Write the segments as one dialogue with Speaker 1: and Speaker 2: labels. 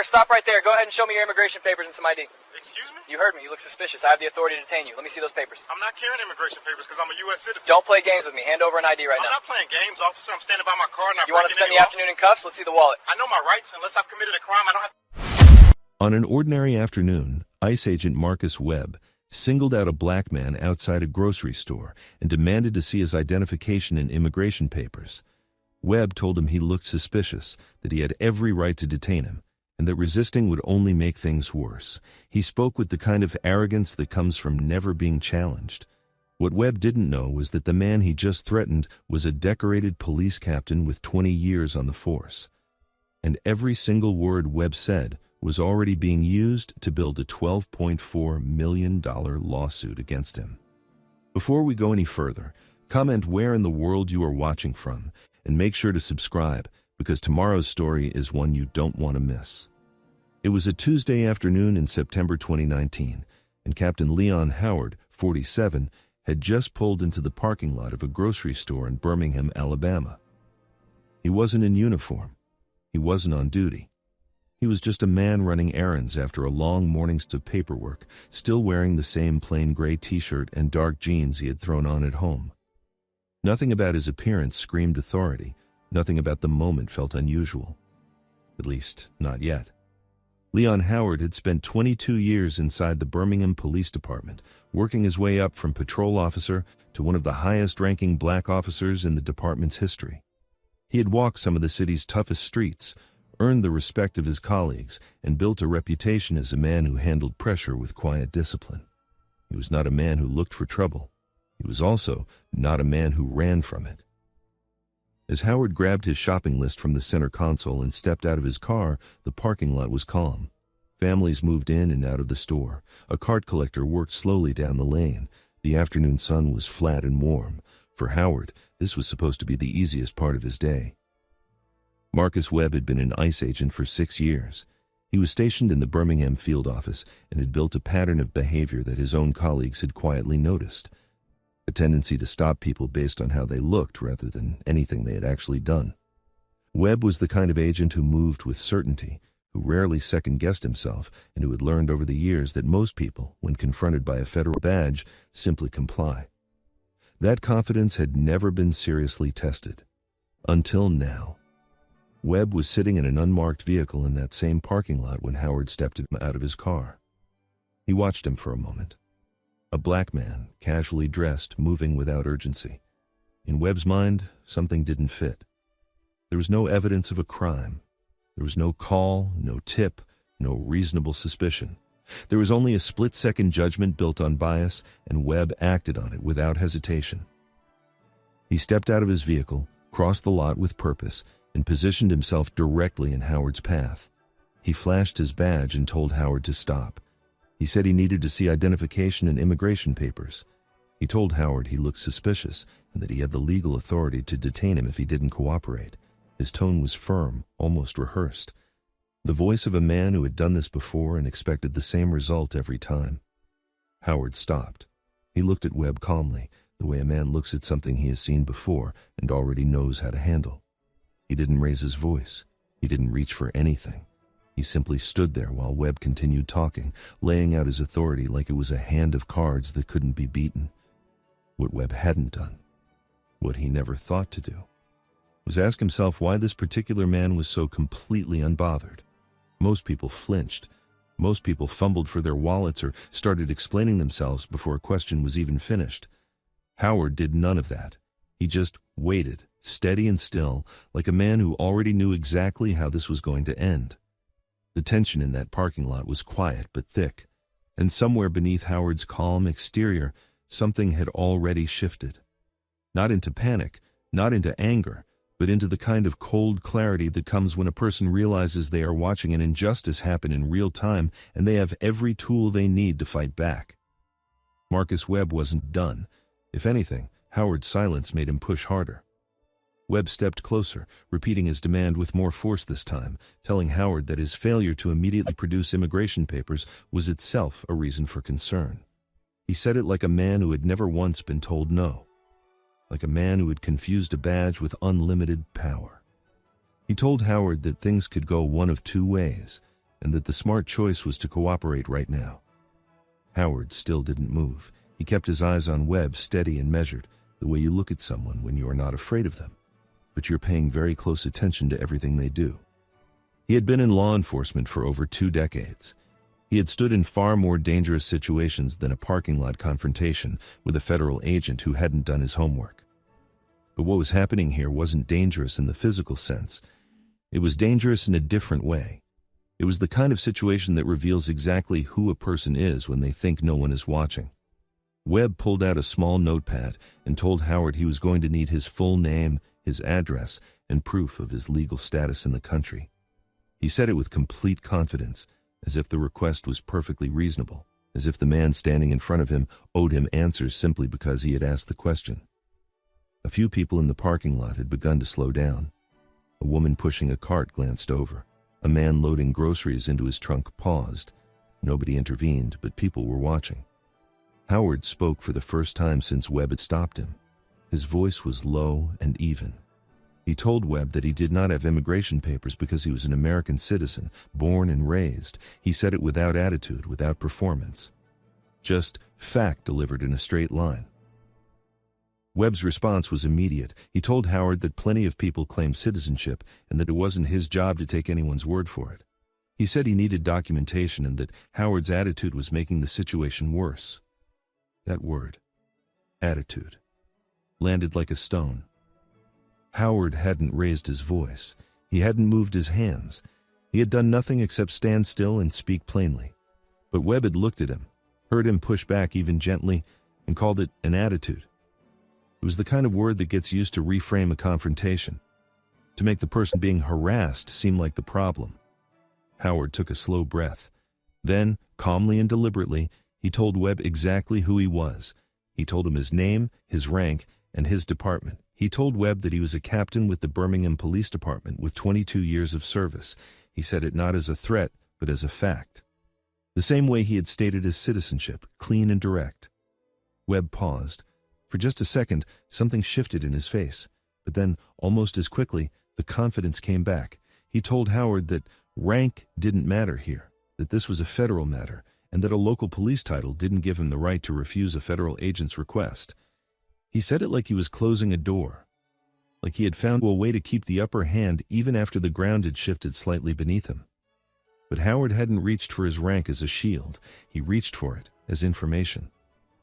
Speaker 1: Sir, stop right there. Go ahead and show me your immigration papers and some ID.
Speaker 2: Excuse me?
Speaker 1: You heard me. You look suspicious. I have the authority to detain you. Let me see those papers.
Speaker 2: I'm not carrying immigration papers because I'm a U.S. citizen.
Speaker 1: Don't play games with me. Hand over an ID right now.
Speaker 2: I'm not playing games, officer. I'm standing by my car and I'm
Speaker 1: You want to spend the afternoon in cuffs? Let's see the wallet.
Speaker 2: I know my rights. Unless I've committed a crime, I don't have...
Speaker 3: On an ordinary afternoon, ICE agent Marcus Webb singled out a black man outside a grocery store and demanded to see his identification and immigration papers. Webb told him he looked suspicious, that he had every right to detain him, and that resisting would only make things worse. He spoke with the kind of arrogance that comes from never being challenged. What Webb didn't know was that the man he just threatened was a decorated police captain with 20 years on the force. And every single word Webb said was already being used to build a $12.4 million lawsuit against him. Before we go any further, comment where in the world you are watching from, and make sure to subscribe, because tomorrow's story is one you don't want to miss. It was a Tuesday afternoon in September 2019, and Captain Leon Howard, 47, had just pulled into the parking lot of a grocery store in Birmingham, Alabama. He wasn't in uniform. He wasn't on duty. He was just a man running errands after a long morning's of paperwork, still wearing the same plain gray t-shirt and dark jeans he had thrown on at home. Nothing about his appearance screamed authority. Nothing about the moment felt unusual. At least, not yet. Leon Howard had spent 22 years inside the Birmingham Police Department, working his way up from patrol officer to one of the highest-ranking black officers in the department's history. He had walked some of the city's toughest streets, earned the respect of his colleagues, and built a reputation as a man who handled pressure with quiet discipline. He was not a man who looked for trouble. He was also not a man who ran from it. As Howard grabbed his shopping list from the center console and stepped out of his car, the parking lot was calm. Families moved in and out of the store. A cart collector worked slowly down the lane. The afternoon sun was flat and warm. For Howard, this was supposed to be the easiest part of his day. Marcus Webb had been an ICE agent for 6 years. He was stationed in the Birmingham field office and had built a pattern of behavior that his own colleagues had quietly noticed. A tendency to stop people based on how they looked rather than anything they had actually done. Webb was the kind of agent who moved with certainty, who rarely second-guessed himself, and who had learned over the years that most people, when confronted by a federal badge, simply comply. That confidence had never been seriously tested. Until now. Webb was sitting in an unmarked vehicle in that same parking lot when Howard stepped him out of his car. He watched him for a moment. A black man, casually dressed, moving without urgency. In Webb's mind, something didn't fit. There was no evidence of a crime. There was no call, no tip, no reasonable suspicion. There was only a split-second judgment built on bias, and Webb acted on it without hesitation. He stepped out of his vehicle, crossed the lot with purpose, and positioned himself directly in Howard's path. He flashed his badge and told Howard to stop. He said he needed to see identification and immigration papers. He told Howard he looked suspicious and that he had the legal authority to detain him if he didn't cooperate. His tone was firm, almost rehearsed. The voice of a man who had done this before and expected the same result every time. Howard stopped. He looked at Webb calmly, the way a man looks at something he has seen before and already knows how to handle. He didn't raise his voice. He didn't reach for anything. He simply stood there while Webb continued talking, laying out his authority like it was a hand of cards that couldn't be beaten. What Webb hadn't done, what he never thought to do, was ask himself why this particular man was so completely unbothered. Most people flinched. Most people fumbled for their wallets or started explaining themselves before a question was even finished. Howard did none of that. He just waited, steady and still, like a man who already knew exactly how this was going to end. The tension in that parking lot was quiet but thick, and somewhere beneath Howard's calm exterior, something had already shifted. Not into panic, not into anger, but into the kind of cold clarity that comes when a person realizes they are watching an injustice happen in real time and they have every tool they need to fight back. Marcus Webb wasn't done. If anything, Howard's silence made him push harder. Webb stepped closer, repeating his demand with more force this time, telling Howard that his failure to immediately produce immigration papers was itself a reason for concern. He said it like a man who had never once been told no, like a man who had confused a badge with unlimited power. He told Howard that things could go one of two ways. and that the smart choice was to cooperate right now. Howard still didn't move. He kept his eyes on Webb, steady and measured, the way you look at someone when you are not afraid of them, but you're paying very close attention to everything they do. He had been in law enforcement for over 2 decades. He had stood in far more dangerous situations than a parking lot confrontation with a federal agent who hadn't done his homework. But what was happening here wasn't dangerous in the physical sense. It was dangerous in a different way. It was the kind of situation that reveals exactly who a person is when they think no one is watching. Webb pulled out a small notepad and told Howard he was going to need his full name, his address, and proof of his legal status in the country. He said it with complete confidence, as if the request was perfectly reasonable, as if the man standing in front of him owed him answers simply because he had asked the question. A few people in the parking lot had begun to slow down. A woman pushing a cart glanced over. A man loading groceries into his trunk paused. Nobody intervened, but people were watching. Howard spoke for the first time since Webb had stopped him. His voice was low and even. He told Webb that he did not have immigration papers because he was an American citizen, born and raised. He said it without attitude, without performance. Just fact delivered in a straight line. Webb's response was immediate. He told Howard that plenty of people claimed citizenship and that it wasn't his job to take anyone's word for it. He said he needed documentation and that Howard's attitude was making the situation worse. That word, attitude, landed like a stone. Howard hadn't raised his voice. He hadn't moved his hands. He had done nothing except stand still and speak plainly. But Webb had looked at him, heard him push back even gently, and called it an attitude. It was the kind of word that gets used to reframe a confrontation, to make the person being harassed seem like the problem. Howard took a slow breath. Then, calmly and deliberately, he told Webb exactly who he was. He told him his name, his rank, and his department. He told Webb that he was a captain with the Birmingham Police Department with 22 years of service. He said it not as a threat, but as a fact. The same way he had stated his citizenship, clean and direct. Webb paused. For just a second, something shifted in his face. But then, almost as quickly, the confidence came back. He told Howard that rank didn't matter here, that this was a federal matter, and that a local police title didn't give him the right to refuse a federal agent's request. He said it like he was closing a door, like he had found a way to keep the upper hand even after the ground had shifted slightly beneath him. But Howard hadn't reached for his rank as a shield. He reached for it as information.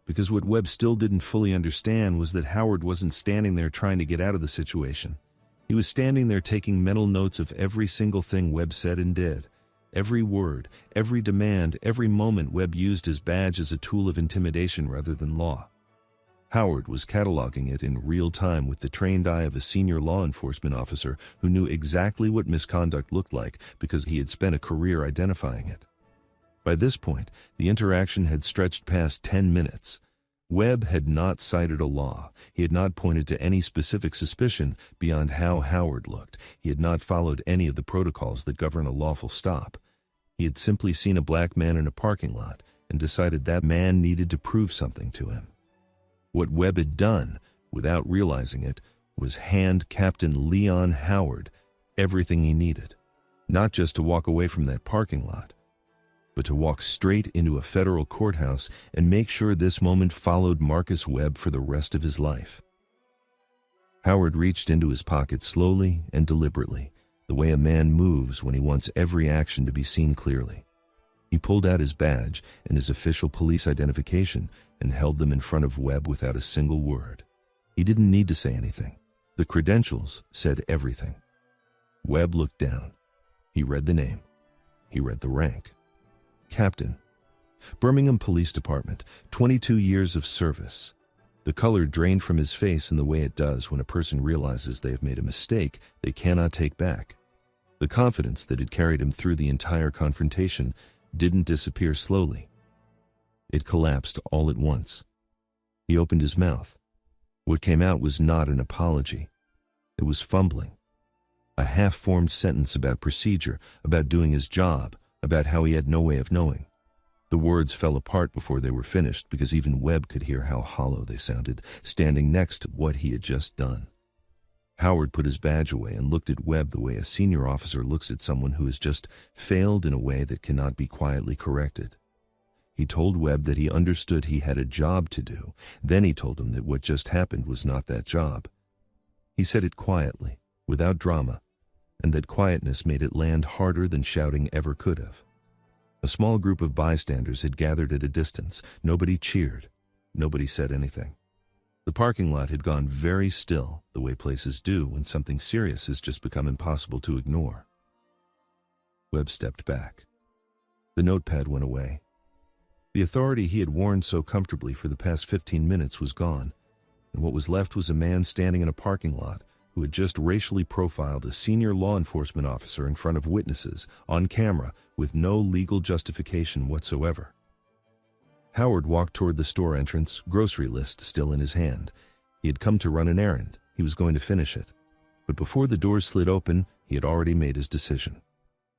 Speaker 3: Because what Webb still didn't fully understand was that Howard wasn't standing there trying to get out of the situation. He was standing there taking mental notes of every single thing Webb said and did. Every word, every demand, every moment Webb used his badge as a tool of intimidation rather than law. Howard was cataloging it in real time with the trained eye of a senior law enforcement officer who knew exactly what misconduct looked like because he had spent a career identifying it. By this point, the interaction had stretched past 10 minutes. Webb had not cited a law. He had not pointed to any specific suspicion beyond how Howard looked. He had not followed any of the protocols that govern a lawful stop. He had simply seen a black man in a parking lot and decided that man needed to prove something to him. What Webb had done, without realizing it, was hand Captain Leon Howard everything he needed, not just to walk away from that parking lot, but to walk straight into a federal courthouse and make sure this moment followed Marcus Webb for the rest of his life. Howard reached into his pocket slowly and deliberately, the way a man moves when he wants every action to be seen clearly. He pulled out his badge and his official police identification and held them in front of Webb without a single word. He didn't need to say anything. The credentials said everything. Webb looked down. He read the name. He read the rank. Captain. Birmingham Police Department, 22 years of service. The color drained from his face in the way it does when a person realizes they have made a mistake they cannot take back. The confidence that had carried him through the entire confrontation didn't disappear slowly. It collapsed all at once. He opened his mouth. What came out was not an apology. It was fumbling. A half-formed sentence about procedure, about doing his job, about how he had no way of knowing. The words fell apart before they were finished because even Webb could hear how hollow they sounded, standing next to what he had just done. Howard put his badge away and looked at Webb the way a senior officer looks at someone who has just failed in a way that cannot be quietly corrected. He told Webb that he understood he had a job to do. Then he told him that what just happened was not that job. He said it quietly, without drama, and that quietness made it land harder than shouting ever could have. A small group of bystanders had gathered at a distance. Nobody cheered. Nobody said anything. The parking lot had gone very still, the way places do when something serious has just become impossible to ignore. Webb stepped back. The notepad went away. The authority he had worn so comfortably for the past 15 minutes was gone, and what was left was a man standing in a parking lot who had just racially profiled a senior law enforcement officer in front of witnesses, on camera, with no legal justification whatsoever. Howard walked toward the store entrance, grocery list still in his hand. He had come to run an errand. He was going to finish it. But before the doors slid open, he had already made his decision.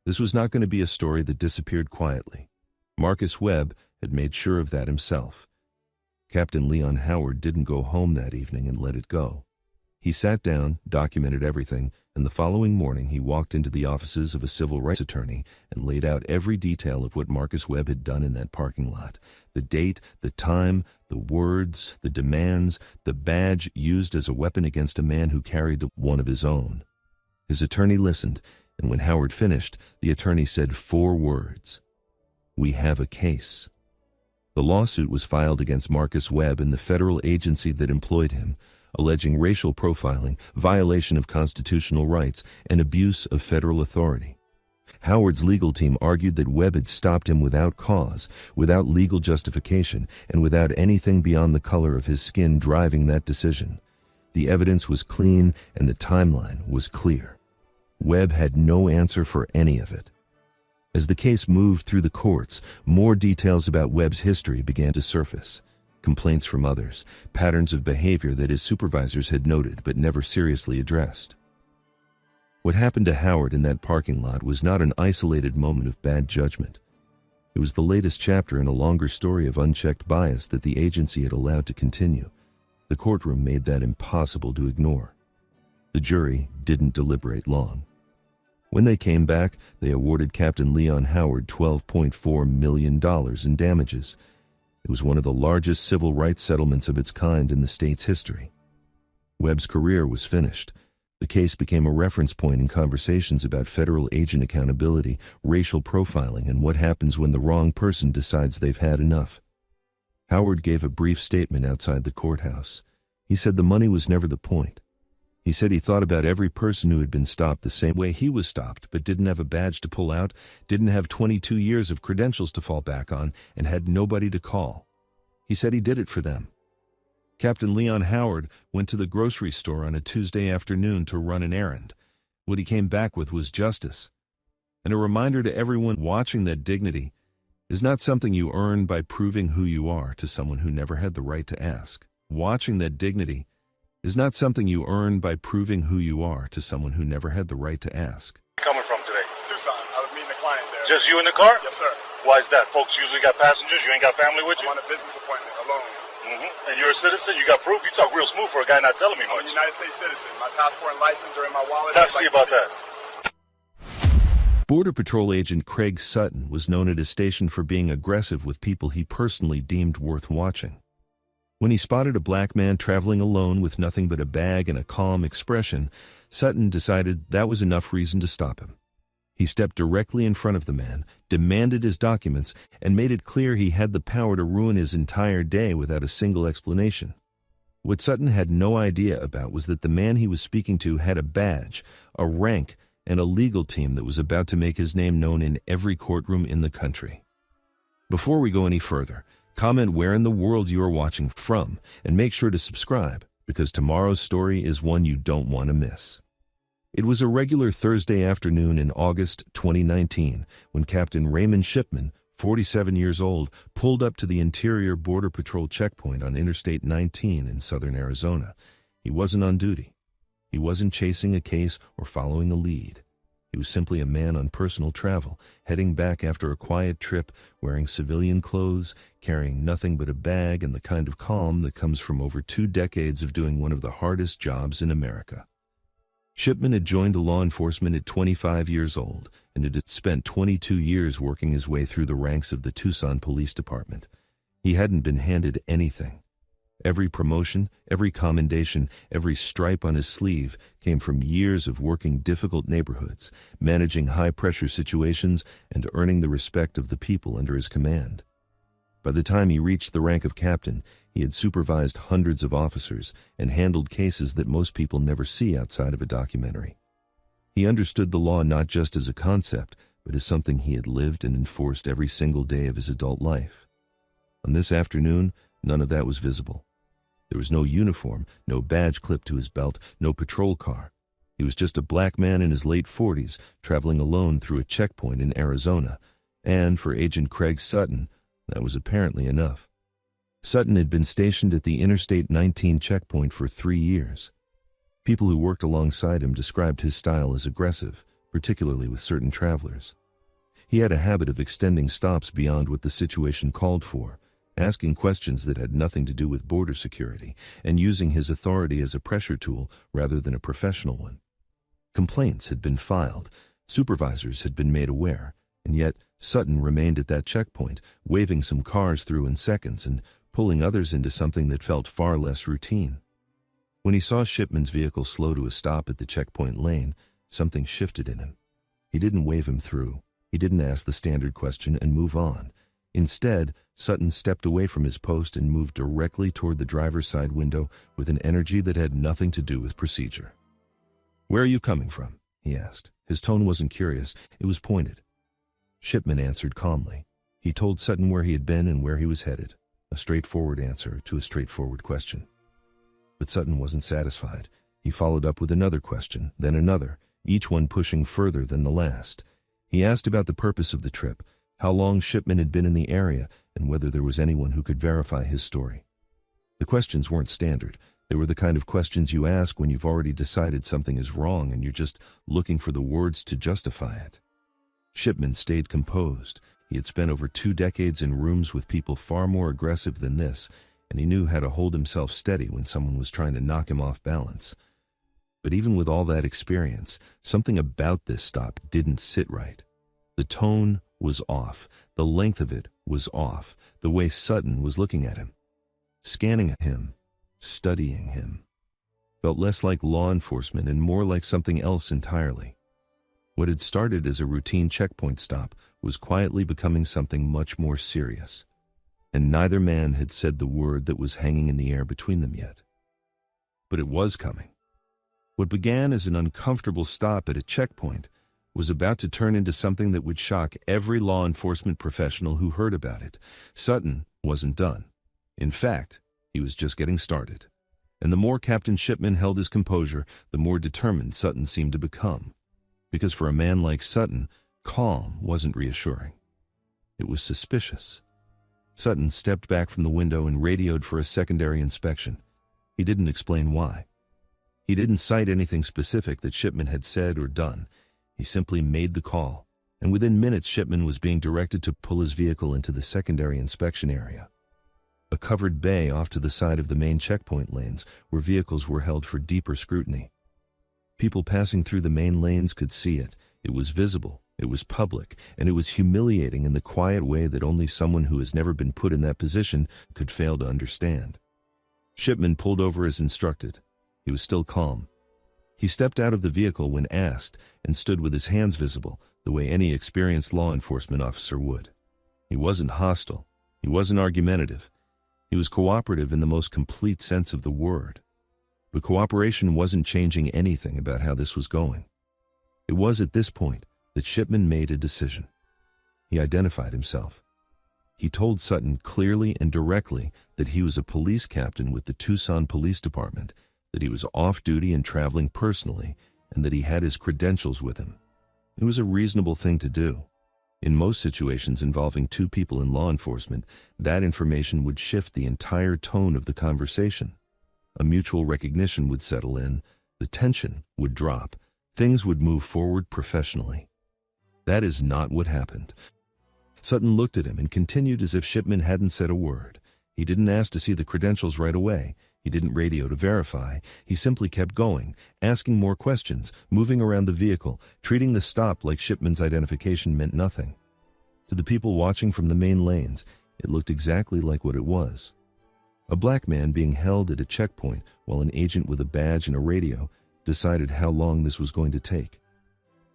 Speaker 3: This was not going to be a story that disappeared quietly. Marcus Webb had made sure of that himself. Captain Leon Howard didn't go home that evening and let it go. He sat down, documented everything, and the following morning he walked into the offices of a civil rights attorney and laid out every detail of what Marcus Webb had done in that parking lot. The date, the time, the words, the demands, the badge used as a weapon against a man who carried one of his own. His attorney listened, and when Howard finished, the attorney said 4 words. "We have a case." The lawsuit was filed against Marcus Webb and the federal agency that employed him, alleging racial profiling, violation of constitutional rights, and abuse of federal authority. Howard's legal team argued that Webb had stopped him without cause, without legal justification, and without anything beyond the color of his skin driving that decision. The evidence was clean and the timeline was clear. Webb had no answer for any of it. As the case moved through the courts, more details about Webb's history began to surface. Complaints from others, patterns of behavior that his supervisors had noted but never seriously addressed. What happened to Howard in that parking lot was not an isolated moment of bad judgment. It was the latest chapter in a longer story of unchecked bias that the agency had allowed to continue. The courtroom made that impossible to ignore. The jury didn't deliberate long. When they came back, they awarded Captain Leon Howard $12.4 million in damages. It was one of the largest civil rights settlements of its kind in the state's history. Webb's career was finished. The case became a reference point in conversations about federal agent accountability, racial profiling, and what happens when the wrong person decides they've had enough. Howard gave a brief statement outside the courthouse. He said the money was never the point. He said he thought about every person who had been stopped the same way he was stopped, but didn't have a badge to pull out, didn't have 22 years of credentials to fall back on, and had nobody to call. He said he did it for them. Captain Leon Howard went to the grocery store on a Tuesday afternoon to run an errand. What he came back with was justice. And a reminder to everyone watching that dignity is not something you earn by proving who you are to someone who never had the right to ask. Watching that dignity is not something you earn by proving who you are to someone who never had the right to ask.
Speaker 2: Coming from today?
Speaker 4: Tucson. I was meeting a client there.
Speaker 2: Just you in the car?
Speaker 4: Yes, sir.
Speaker 2: Why is that? Folks usually got passengers. You ain't got family with you?
Speaker 4: I'm on a business appointment alone.
Speaker 2: And you're a citizen? You got proof? You talk real smooth for a guy not telling me
Speaker 4: I'm
Speaker 2: much.
Speaker 4: a United States citizen. My passport and license are in my wallet.
Speaker 2: Let's see about that.
Speaker 3: Border Patrol agent Craig Sutton was known at his station for being aggressive with people he personally deemed worth watching. When he spotted a black man traveling alone with nothing but a bag and a calm expression, Sutton decided that was enough reason to stop him. He stepped directly in front of the man, demanded his documents, and made it clear he had the power to ruin his entire day without a single explanation. What Sutton had no idea about was that the man he was speaking to had a badge, a rank, and a legal team that was about to make his name known in every courtroom in the country. Before we go any further, comment where in the world you are watching from, and make sure to subscribe, because tomorrow's story is one you don't want to miss. It was a regular Thursday afternoon in August 2019 when Captain Raymond Shipman, 47 years old, pulled up to the Interior Border Patrol checkpoint on Interstate 19 in southern Arizona. He wasn't on duty. He wasn't chasing a case or following a lead. He was simply a man on personal travel, heading back after a quiet trip, wearing civilian clothes, carrying nothing but a bag and the kind of calm that comes from over 2 decades of doing one of the hardest jobs in America. Shipman had joined law enforcement at 25 years old and had spent 22 years working his way through the ranks of the Tucson Police Department. He hadn't been handed anything. Every promotion, every commendation, every stripe on his sleeve came from years of working difficult neighborhoods, managing high-pressure situations, and earning the respect of the people under his command. By the time he reached the rank of captain, he had supervised hundreds of officers and handled cases that most people never see outside of a documentary. He understood the law not just as a concept, but as something he had lived and enforced every single day of his adult life. On this afternoon, none of that was visible. There was no uniform, no badge clipped to his belt, no patrol car. He was just a black man in his late 40s, traveling alone through a checkpoint in Arizona, and for Agent Craig Sutton, that was apparently enough. Sutton had been stationed at the Interstate 19 checkpoint for 3 years. People who worked alongside him described his style as aggressive, particularly with certain travelers. He had a habit of extending stops beyond what the situation called for, asking questions that had nothing to do with border security, and using his authority as a pressure tool rather than a professional one. Complaints had been filed, supervisors had been made aware, and yet Sutton remained at that checkpoint, waving some cars through in seconds and pulling others into something that felt far less routine. When he saw Shipman's vehicle slow to a stop at the checkpoint lane, something shifted in him. He didn't wave him through. He didn't ask the standard question and move on. Instead, Sutton stepped away from his post and moved directly toward the driver's side window with an energy that had nothing to do with procedure. "Where are you coming from?" he asked. His tone wasn't curious, it was pointed. Shipman answered calmly. He told Sutton where he had been and where he was headed, a straightforward answer to a straightforward question. But Sutton wasn't satisfied. He followed up with another question, then another, each one pushing further than the last. He asked about the purpose of the trip, how long Shipman had been in the area, and whether there was anyone who could verify his story. The questions weren't standard. They were the kind of questions you ask when you've already decided something is wrong and you're just looking for the words to justify it. Shipman stayed composed. He had spent over 2 decades in rooms with people far more aggressive than this, and he knew how to hold himself steady when someone was trying to knock him off balance. But even with all that experience, something about this stop didn't sit right. The tone was off. The length of it was off. The way Sutton was looking at him, scanning him, studying him, felt less like law enforcement and more like something else entirely. What had started as a routine checkpoint stop was quietly becoming something much more serious. And neither man had said the word that was hanging in the air between them yet. But it was coming. What began as an uncomfortable stop at a checkpoint was about to turn into something that would shock every law enforcement professional who heard about it. Sutton wasn't done. In fact, he was just getting started. And the more Captain Shipman held his composure, the more determined Sutton seemed to become. Because for a man like Sutton, calm wasn't reassuring. It was suspicious. Sutton stepped back from the window and radioed for a secondary inspection. He didn't explain why. He didn't cite anything specific that Shipman had said or done. He simply made the call, and within minutes Shipman was being directed to pull his vehicle into the secondary inspection area, a covered bay off to the side of the main checkpoint lanes where vehicles were held for deeper scrutiny. People passing through the main lanes could see it. It was visible, it was public, and it was humiliating in the quiet way that only someone who has never been put in that position could fail to understand. Shipman pulled over as instructed. He was still calm. He stepped out of the vehicle when asked and stood with his hands visible, the way any experienced law enforcement officer would. He wasn't hostile. He wasn't argumentative. He was cooperative in the most complete sense of the word. But cooperation wasn't changing anything about how this was going. It was at this point that Shipman made a decision. He identified himself. He told Sutton clearly and directly that he was a police captain with the Tucson Police Department, that he was off-duty and traveling personally, and that he had his credentials with him. It was a reasonable thing to do. In most situations involving 2 people in law enforcement, that information would shift the entire tone of the conversation. A mutual recognition would settle in, the tension would drop, things would move forward professionally. That is not what happened. Sutton looked at him and continued as if Shipman hadn't said a word. He didn't ask to see the credentials right away. He didn't radio to verify. He simply kept going, asking more questions, moving around the vehicle, treating the stop like Shipman's identification meant nothing. To the people watching from the main lanes, it looked exactly like what it was. A black man being held at a checkpoint while an agent with a badge and a radio decided how long this was going to take.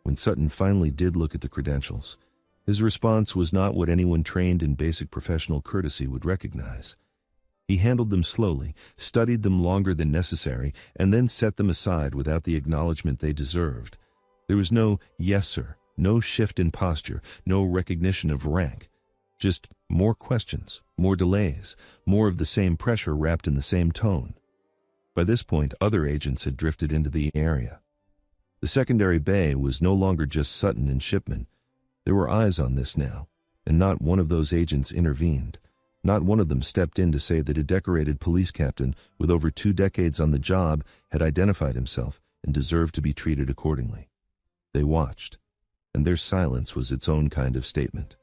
Speaker 3: When Sutton finally did look at the credentials, his response was not what anyone trained in basic professional courtesy would recognize. He handled them slowly, studied them longer than necessary, and then set them aside without the acknowledgement they deserved. There was no "yes, sir," no shift in posture, no recognition of rank. Just more questions, more delays, more of the same pressure wrapped in the same tone. By this point, other agents had drifted into the area. The secondary bay was no longer just Sutton and Shipman. There were eyes on this now, and not one of those agents intervened. Not one of them stepped in to say that a decorated police captain with over 2 decades on the job had identified himself and deserved to be treated accordingly. They watched, and their silence was its own kind of statement.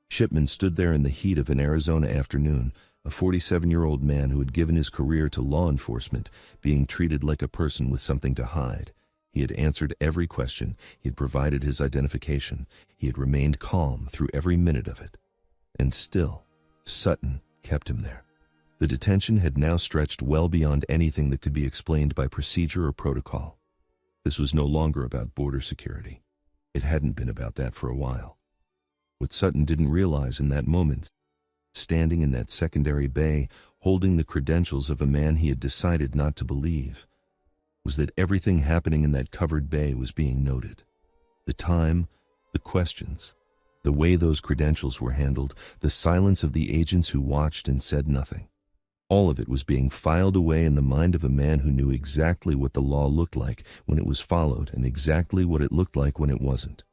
Speaker 3: Shipman stood there in the heat of an Arizona afternoon, a 47-year-old man who had given his career to law enforcement, being treated like a person with something to hide. He had answered every question, he had provided his identification, he had remained calm through every minute of it. And still, Sutton kept him there. The detention had now stretched well beyond anything that could be explained by procedure or protocol. This was no longer about border security. It hadn't been about that for a while. What Sutton didn't realize in that moment, standing in that secondary bay, holding the credentials of a man he had decided not to believe, was that everything happening in that covered bay was being noted. The time, the questions, the way those credentials were handled, the silence of the agents who watched and said nothing. All of it was being filed away in the mind of a man who knew exactly what the law looked like when it was followed and exactly what it looked like when it wasn't.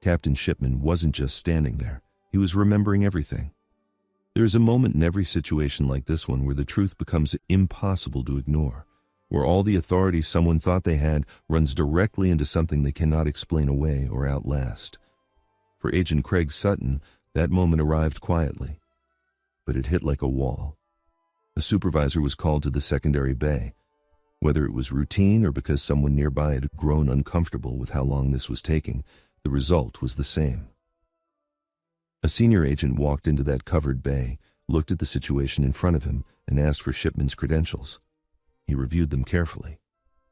Speaker 3: Captain Shipman wasn't just standing there. He was remembering everything. There is a moment in every situation like this one where the truth becomes impossible to ignore, where all the authority someone thought they had runs directly into something they cannot explain away or outlast. For Agent Craig Sutton, that moment arrived quietly, but it hit like a wall. A supervisor was called to the secondary bay. Whether it was routine or because someone nearby had grown uncomfortable with how long this was taking, the result was the same. A senior agent walked into that covered bay, looked at the situation in front of him, and asked for Shipman's credentials. He reviewed them carefully,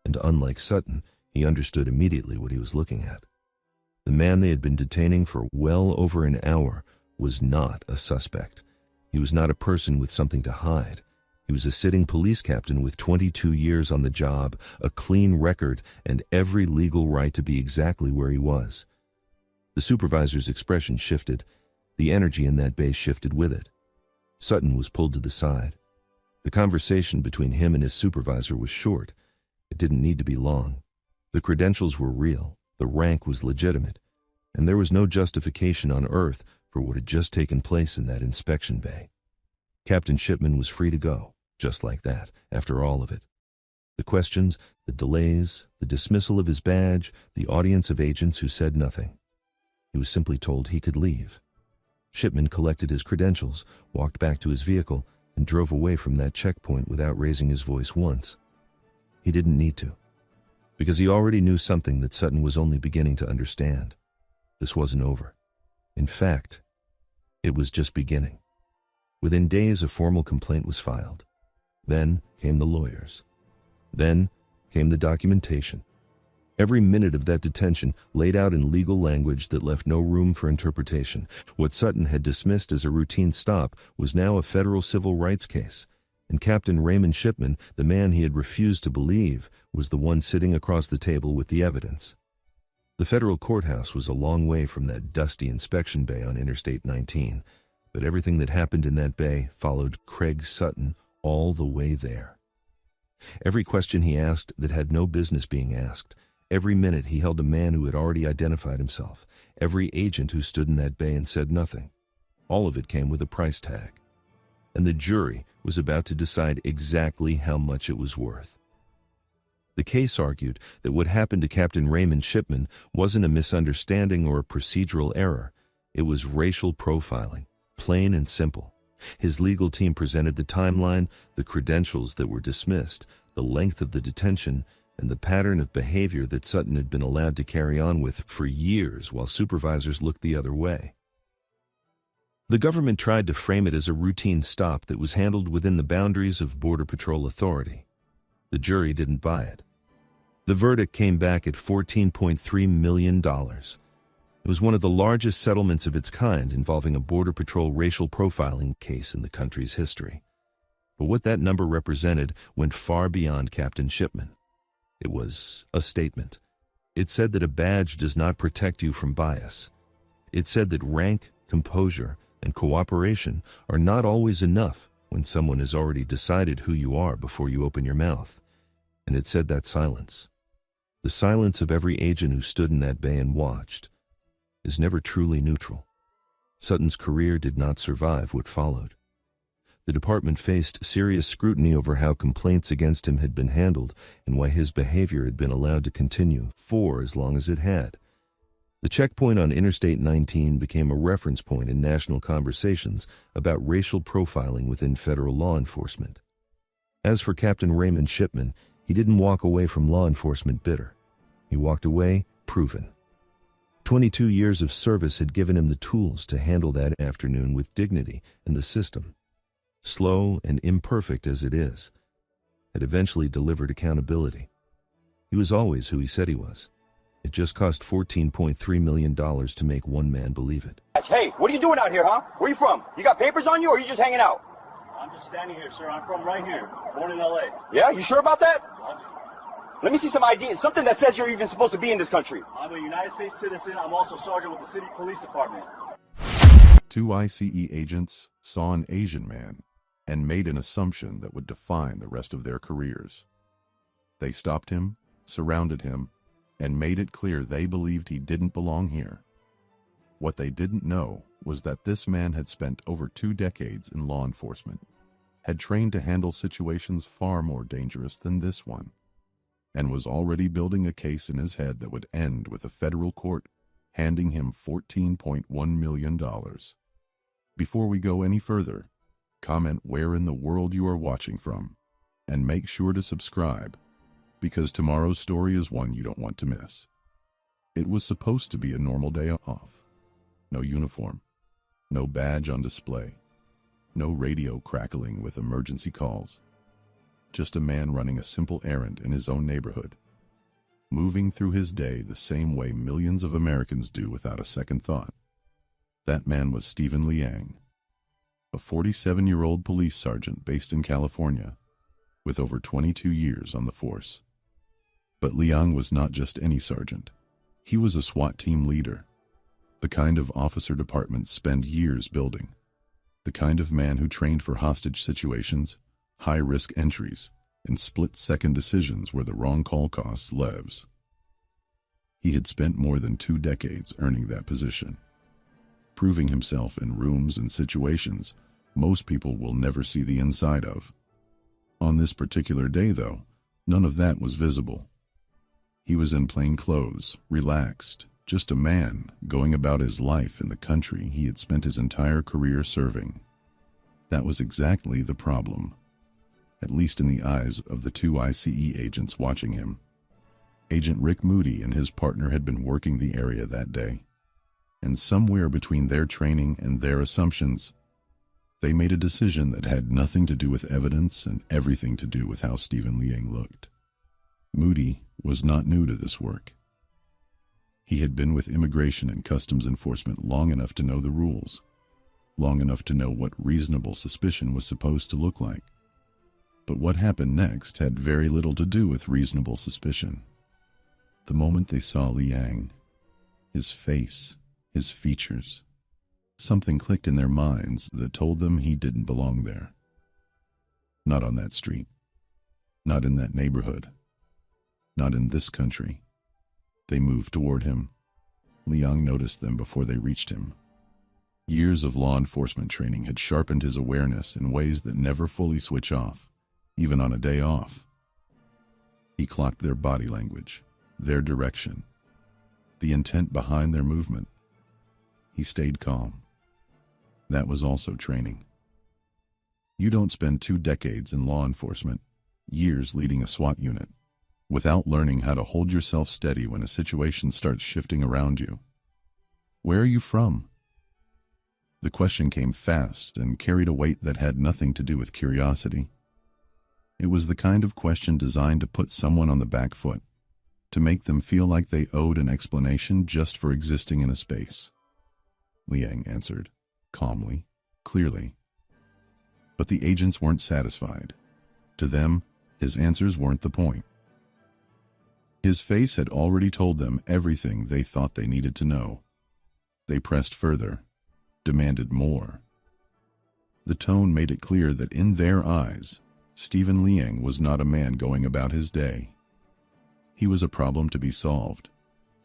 Speaker 3: and unlike Sutton, he understood immediately what he was looking at. The man they had been detaining for well over an hour was not a suspect. He was not a person with something to hide. He was a sitting police captain with 22 years on the job, a clean record, and every legal right to be exactly where he was. The supervisor's expression shifted. The energy in that bay shifted with it. Sutton was pulled to the side. The conversation between him and his supervisor was short. It didn't need to be long. The credentials were real. The rank was legitimate, and there was no justification on earth for what had just taken place in that inspection bay. Captain Shipman was free to go, just like that, after all of it. The questions, the delays, the dismissal of his badge, the audience of agents who said nothing. He was simply told he could leave. Shipman collected his credentials, walked back to his vehicle, and drove away from that checkpoint without raising his voice once. He didn't need to, because he already knew something that Sutton was only beginning to understand. This wasn't over. In fact, it was just beginning. Within days, a formal complaint was filed. Then came the lawyers. Then came the documentation. Every minute of that detention laid out in legal language that left no room for interpretation. What Sutton had dismissed as a routine stop was now a federal civil rights case, and Captain Raymond Shipman, the man he had refused to believe, was the one sitting across the table with the evidence. The federal courthouse was a long way from that dusty inspection bay on Interstate 19, but everything that happened in that bay followed Craig Sutton all the way there. Every question he asked that had no business being asked, every minute he held a man who had already identified himself, every agent who stood in that bay and said nothing. All of it came with a price tag. And the jury was about to decide exactly how much it was worth. The case argued that what happened to Captain Raymond Shipman wasn't a misunderstanding or a procedural error. It was racial profiling, plain and simple. His legal team presented the timeline, the credentials that were dismissed, the length of the detention, and the pattern of behavior that Sutton had been allowed to carry on with for years while supervisors looked the other way. The government tried to frame it as a routine stop that was handled within the boundaries of Border Patrol authority. The jury didn't buy it. The verdict came back at $14.3 million. It was one of the largest settlements of its kind involving a Border Patrol racial profiling case in the country's history. But what that number represented went far beyond Captain Shipman. It was a statement. It said that a badge does not protect you from bias. It said that rank, composure, and cooperation are not always enough when someone has already decided who you are before you open your mouth. And it said that silence, the silence of every agent who stood in that bay and watched, is never truly neutral. Sutton's career did not survive what followed. The department faced serious scrutiny over how complaints against him had been handled and why his behavior had been allowed to continue for as long as it had. The checkpoint on Interstate 19 became a reference point in national conversations about racial profiling within federal law enforcement. As for Captain Raymond Shipman, he didn't walk away from law enforcement bitter. He walked away proven. 22 years of service had given him the tools to handle that afternoon with dignity, and the system, slow and imperfect as it is, had eventually delivered accountability. He was always who he said he was. It just cost $14.3 million to make one man believe it.
Speaker 5: Hey, what are you doing out here, huh? Where you from? You got papers on you, or are you just hanging out?
Speaker 6: I'm just standing here, sir. I'm from right here. Born in L.A.
Speaker 5: Yeah, you sure about that? Let me see some ID, something that says you're even supposed to be in this country.
Speaker 6: I'm a United States citizen. I'm also sergeant with the city police department.
Speaker 7: 2 ICE agents saw an Asian man and made an assumption that would define the rest of their careers. They stopped him, surrounded him, and made it clear they believed he didn't belong here. What they didn't know was that this man had spent over 2 decades in law enforcement, had trained to handle situations far more dangerous than this one, and was already building a case in his head that would end with a federal court handing him $14.1 million. Before we go any further, comment where in the world you are watching from, and make sure to subscribe, because tomorrow's story is one you don't want to miss. It was supposed to be a normal day off. No uniform, no badge on display, no radio crackling with emergency calls. Just a man running a simple errand in his own neighborhood, moving through his day the same way millions of Americans do without a second thought. That man was Stephen Liang, a 47-year-old police sergeant based in California, with over 22 years on the force. But Liang was not just any sergeant. He was a SWAT team leader, the kind of officer departments spend years building, the kind of man who trained for hostage situations, high-risk entries, and split-second decisions where the wrong call costs lives. He had spent more than 2 decades earning that position, proving himself in rooms and situations most people will never see the inside of. On this particular day, though, none of that was visible. He was in plain clothes, relaxed, just a man going about his life in the country he had spent his entire career serving. That was exactly the problem, at least in the eyes of the 2 ICE agents watching him. Agent Rick Moody and his partner had been working the area that day, and somewhere between their training and their assumptions, they made a decision that had nothing to do with evidence and everything to do with how Stephen Liang looked. Moody was not new to this work. He had been with Immigration and Customs Enforcement long enough to know the rules, long enough to know what reasonable suspicion was supposed to look like. But what happened next had very little to do with reasonable suspicion. The moment they saw Liang, his face, his features, something clicked in their minds that told them he didn't belong there. Not on that street. Not in that neighborhood. Not in this country. They moved toward him. Liang noticed them before they reached him. Years of law enforcement training had sharpened his awareness in ways that never fully switch off, even on a day off. He clocked their body language, their direction, the intent behind their movement. He stayed calm. That was also training. You don't spend 2 decades in law enforcement, years leading a SWAT unit, without learning how to hold yourself steady when a situation starts shifting around you. Where are you from? The question came fast and carried a weight that had nothing to do with curiosity. It was the kind of question designed to put someone on the back foot, to make them feel like they owed an explanation just for existing in a space. Liang answered, calmly, clearly. But the agents weren't satisfied. To them, his answers weren't the point. His face had already told them everything they thought they needed to know. They pressed further, demanded more. The tone made it clear that in their eyes, Stephen Liang was not a man going about his day. He was a problem to be solved,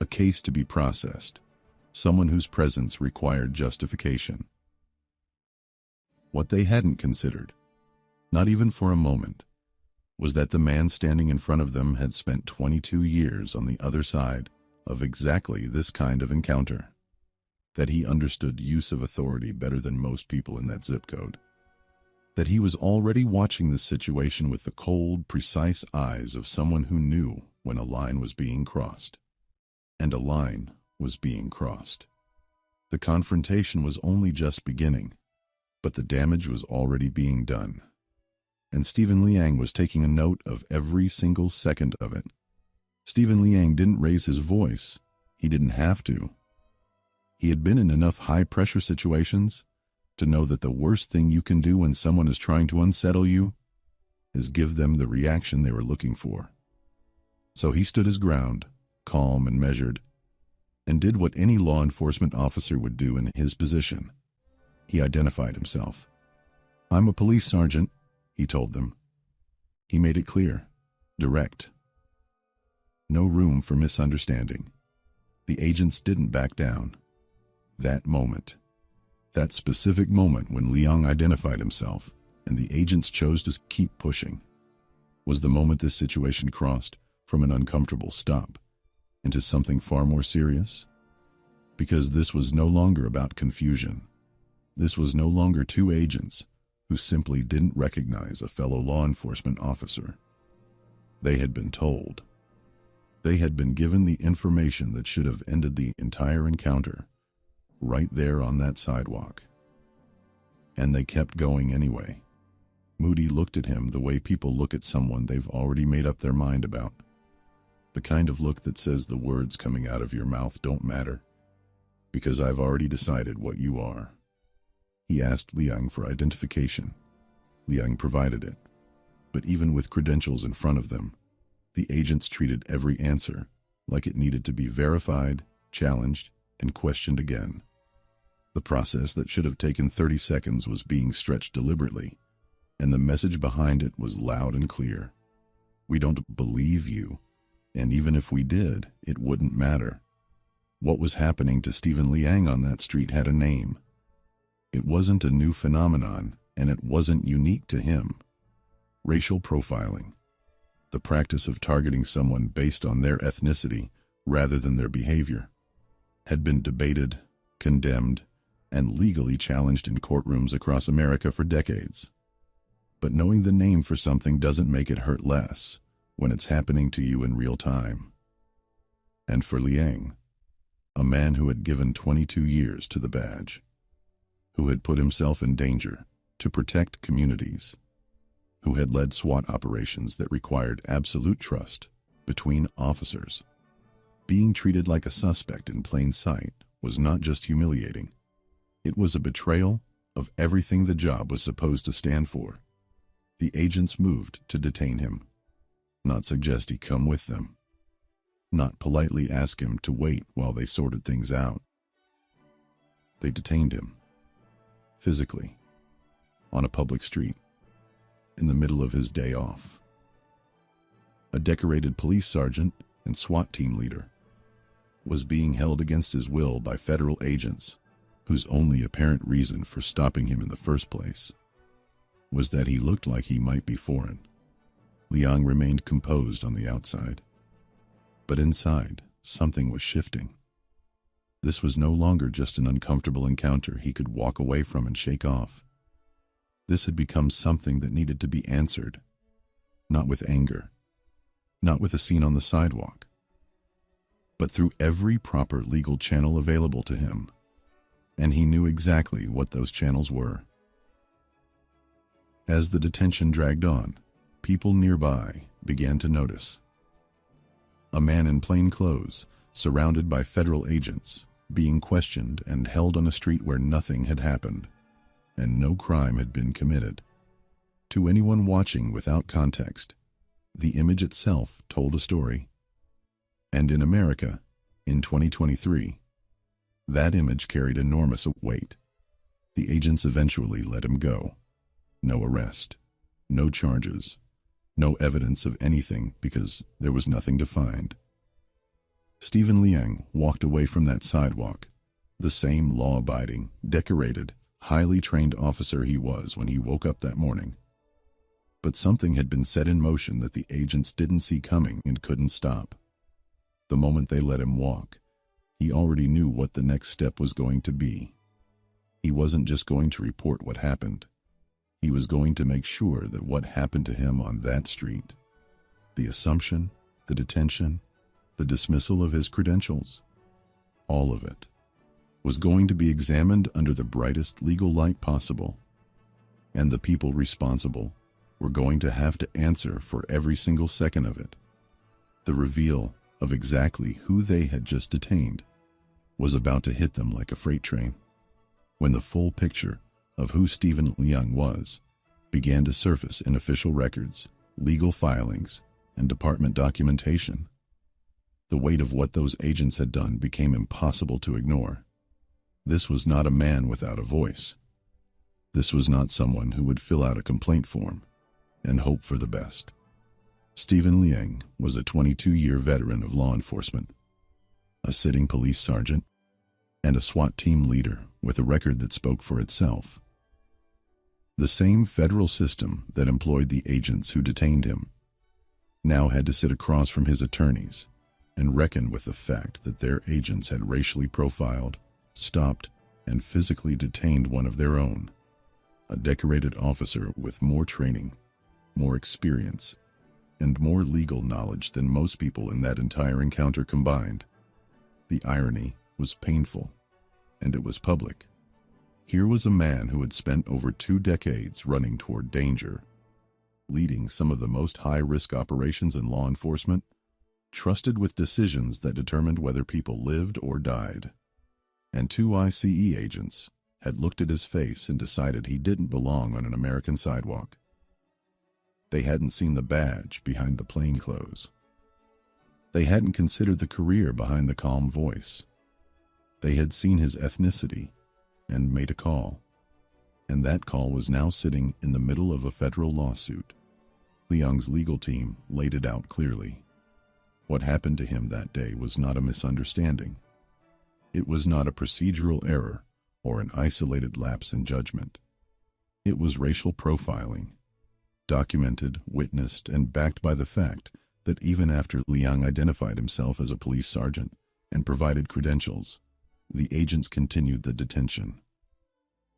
Speaker 7: a case to be processed, someone whose presence required justification. What they hadn't considered, not even for a moment, was that the man standing in front of them had spent 22 years on the other side of exactly this kind of encounter, that he understood use of authority better than most people in that zip code, that he was already watching this situation with the cold, precise eyes of someone who knew when a line was being crossed. And a line was being crossed. The confrontation was only just beginning, but the damage was already being done. And Stephen Liang was taking a note of every single second of it. Stephen Liang didn't raise his voice. He didn't have to. He had been in enough high-pressure situations to know that the worst thing you can do when someone is trying to unsettle you is give them the reaction they were looking for. So he stood his ground, calm and measured, and did what any law enforcement officer would do in his position. He identified himself. "I'm a police sergeant," he told them. He made it clear, direct. No room for misunderstanding. The agents didn't back down. That moment, that specific moment when Liang identified himself and the agents chose to keep pushing, was the moment this situation crossed from an uncomfortable stop into something far more serious. Because this was no longer about confusion. This was no longer two agents who simply didn't recognize a fellow law enforcement officer. They had been told. They had been given the information that should have ended the entire encounter, right there on that sidewalk. And they kept going anyway. Moody looked at him the way people look at someone they've already made up their mind about. The kind of look that says the words coming out of your mouth don't matter, because I've already decided what you are. He asked Liang for identification. Liang provided it. But even with credentials in front of them, the agents treated every answer like it needed to be verified, challenged, and questioned again. The process that should have taken 30 seconds was being stretched deliberately, and the message behind it was loud and clear. We don't believe you, and even if we did, it wouldn't matter. What was happening to Stephen Liang on that street had a name. It wasn't a new phenomenon, and it wasn't unique to him. Racial profiling, the practice of targeting someone based on their ethnicity rather than their behavior, had been debated, condemned, and legally challenged in courtrooms across America for decades. But knowing the name for something doesn't make it hurt less when it's happening to you in real time. And for Liang, a man who had given 22 years to the badge, who had put himself in danger to protect communities, who had led SWAT operations that required absolute trust between officers, being treated like a suspect in plain sight was not just humiliating. It was a betrayal of everything the job was supposed to stand for. The agents moved to detain him, not suggest he come with them, not politely ask him to wait while they sorted things out. They detained him, physically, on a public street, in the middle of his day off. A decorated police sergeant and SWAT team leader was being held against his will by federal agents whose only apparent reason for stopping him in the first place was that he looked like he might be foreign. Liang remained composed on the outside, but inside, something was shifting. This was no longer just an uncomfortable encounter he could walk away from and shake off. This had become something that needed to be answered, not with anger, not with a scene on the sidewalk, but through every proper legal channel available to him, and he knew exactly what those channels were. As the detention dragged on, people nearby began to notice. A man in plain clothes, surrounded by federal agents, being questioned and held on a street where nothing had happened, and no crime had been committed. To anyone watching without context, the image itself told a story. And in America, in 2023, that image carried enormous weight. The agents eventually let him go. No arrest, no charges, no evidence of anything because there was nothing to find. Stephen Liang walked away from that sidewalk, the same law-abiding, decorated, highly trained officer he was when he woke up that morning. But something had been set in motion that the agents didn't see coming and couldn't stop. The moment they let him walk, he already knew what the next step was going to be. He wasn't just going to report what happened. He was going to make sure that what happened to him on that street, the assumption, the detention, the dismissal of his credentials, all of it, was going to be examined under the brightest legal light possible. And the people responsible were going to have to answer for every single second of it. The reveal of exactly who they had just detained was about to hit them like a freight train, when the full picture of who Stephen Liang was began to surface in official records, legal filings, and department documentation. The weight of what those agents had done became impossible to ignore. This was not a man without a voice. This was not someone who would fill out a complaint form and hope for the best. Stephen Liang was a 22-year veteran of law enforcement, a sitting police sergeant, and a SWAT team leader with a record that spoke for itself. The same federal system that employed the agents who detained him now had to sit across from his attorneys and reckon with the fact that their agents had racially profiled, stopped, and physically detained one of their own, a decorated officer with more training, more experience, and more legal knowledge than most people in that entire encounter combined. The irony was painful, and it was public. Here was a man who had spent over 2 decades running toward danger, leading some of the most high-risk operations in law enforcement, trusted with decisions that determined whether people lived or died. And 2 ICE agents had looked at his face and decided he didn't belong on an American sidewalk. They hadn't seen the badge behind the plainclothes. They hadn't considered the career behind the calm voice. They had seen his ethnicity and made a call. And that call was now sitting in the middle of a federal lawsuit. Liang's legal team laid it out clearly. What happened to him that day was not a misunderstanding. It was not a procedural error or an isolated lapse in judgment. It was racial profiling, documented, witnessed, and backed by the fact that even after Liang identified himself as a police sergeant and provided credentials, the agents continued the detention.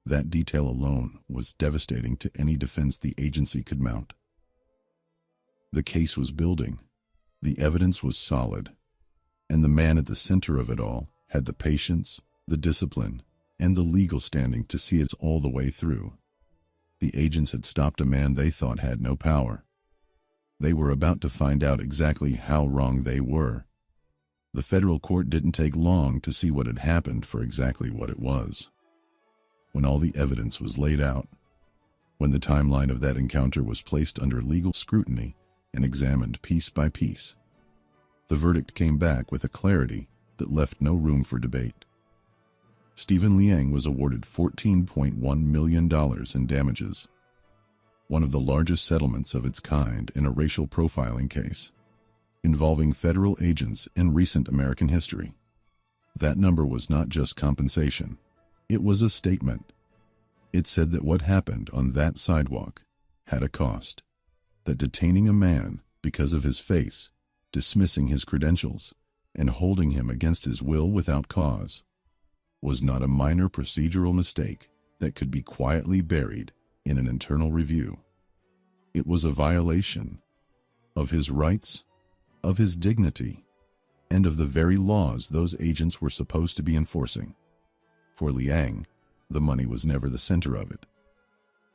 Speaker 7: That detail alone was devastating to any defense the agency could mount. The case was building. The evidence was solid. And the man at the center of it all had the patience, the discipline, and the legal standing to see it all the way through. The agents had stopped a man they thought had no power. They were about to find out exactly how wrong they were. The federal court didn't take long to see what had happened for exactly what it was. When all the evidence was laid out, when the timeline of that encounter was placed under legal scrutiny and examined piece by piece, the verdict came back with a clarity that left no room for debate. Stephen Liang was awarded $14.1 million in damages, one of the largest settlements of its kind in a racial profiling case, involving federal agents in recent American history. That number was not just compensation. It was a statement. It said that what happened on that sidewalk had a cost, that detaining a man because of his face, dismissing his credentials, and holding him against his will without cause was not a minor procedural mistake that could be quietly buried in an internal review. It was a violation of his rights, of his dignity, and of the very laws those agents were supposed to be enforcing. For Liang, the money was never the center of it.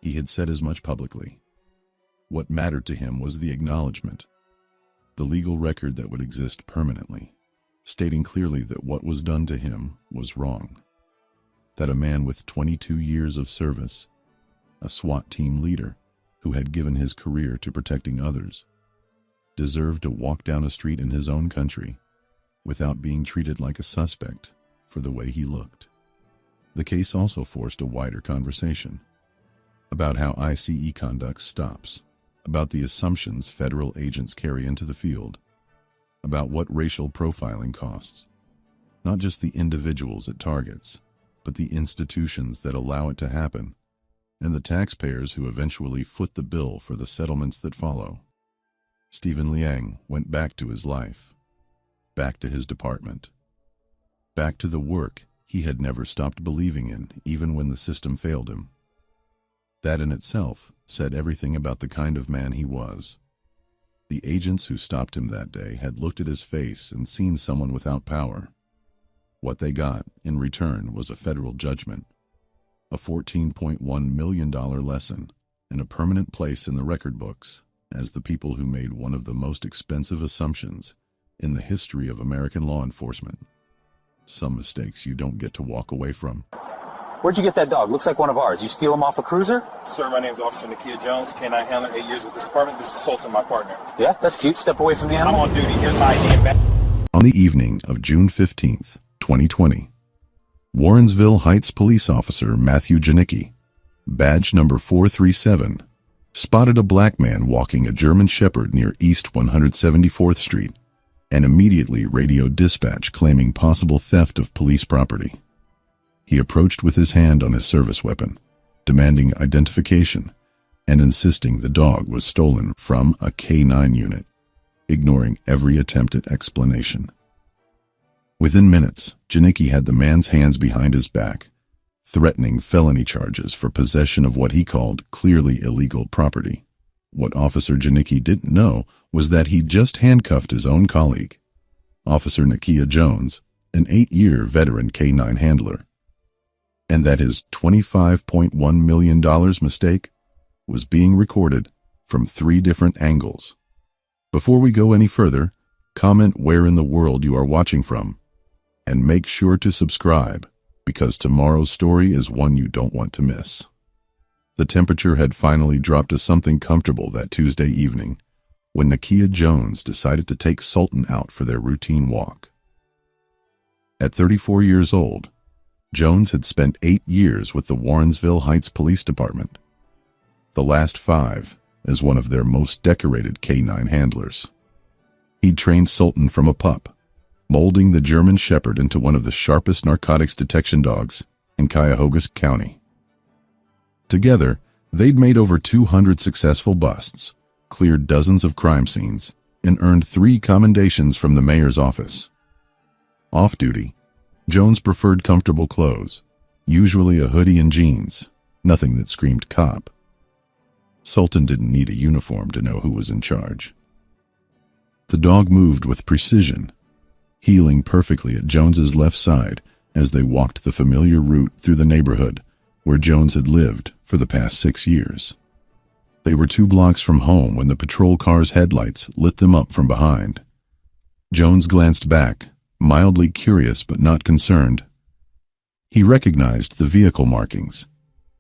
Speaker 7: He had said as much publicly. What mattered to him was the acknowledgement, the legal record that would exist permanently, stating clearly that what was done to him was wrong. That a man with 22 years of service, a SWAT team leader who had given his career to protecting others, deserved to walk down a street in his own country without being treated like a suspect for the way he looked. The case also forced a wider conversation about how ICE conduct stops, about the assumptions federal agents carry into the field, about what racial profiling costs, not just the individuals it targets, but the institutions that allow it to happen, and the taxpayers who eventually foot the bill for the settlements that follow. Stephen Liang went back to his life, back to his department, back to the work he had never stopped believing in, even when the system failed him. That in itself said everything about the kind of man he was. The agents who stopped him that day had looked at his face and seen someone without power. What they got in return was a federal judgment, a $14.1 million lesson, and a permanent place in the record books as the people who made one of the most expensive assumptions in the history of American law enforcement. Some mistakes you don't get to walk away from.
Speaker 5: Where'd you get that dog? Looks like one of ours. You steal him off a cruiser?
Speaker 4: Sir, my name is Officer Nakia Jones, K-9 handler, 8 years with this department. This is Sultan, my partner.
Speaker 5: Yeah, that's cute. Step away from the
Speaker 4: I'm
Speaker 5: animal.
Speaker 4: on duty. Here's my ID and badge.
Speaker 7: On the evening of June 15th, 2020, Warrensville Heights police officer Matthew Janicki, badge number 437, spotted a black man walking a German Shepherd near East 174th Street and immediately radioed dispatch claiming possible theft of police property. He approached with his hand on his service weapon, demanding identification and insisting the dog was stolen from a K-9 unit, ignoring every attempt at explanation. Within minutes, Janicki had the man's hands behind his back, threatening felony charges for possession of what he called clearly illegal property. What Officer Janicki didn't know was that he'd just handcuffed his own colleague, Officer Nakia Jones, an 8-year veteran K-9 handler, and that his $25.1 million mistake was being recorded from 3 different angles. Before we go any further, comment where in the world you are watching from, and make sure to subscribe, because tomorrow's story is one you don't want to miss. The temperature had finally dropped to something comfortable that Tuesday evening when Nakia Jones decided to take Sultan out for their routine walk. At 34 years old, Jones had spent 8 years with the Warrensville Heights Police Department, the last 5 as one of their most decorated K-9 handlers. He'd trained Sultan from a pup, molding the German Shepherd into one of the sharpest narcotics detection dogs in Cuyahoga County. Together, they'd made over 200 successful busts, cleared dozens of crime scenes, and earned 3 commendations from the mayor's office. Off-duty, Jones preferred comfortable clothes, usually a hoodie and jeans, nothing that screamed cop. Sultan didn't need a uniform to know who was in charge. The dog moved with precision, heeling perfectly at Jones's left side as they walked the familiar route through the neighborhood where Jones had lived for the past 6 years. They were 2 blocks from home when the patrol car's headlights lit them up from behind. Jones glanced back, mildly curious but not concerned. He recognized the vehicle markings,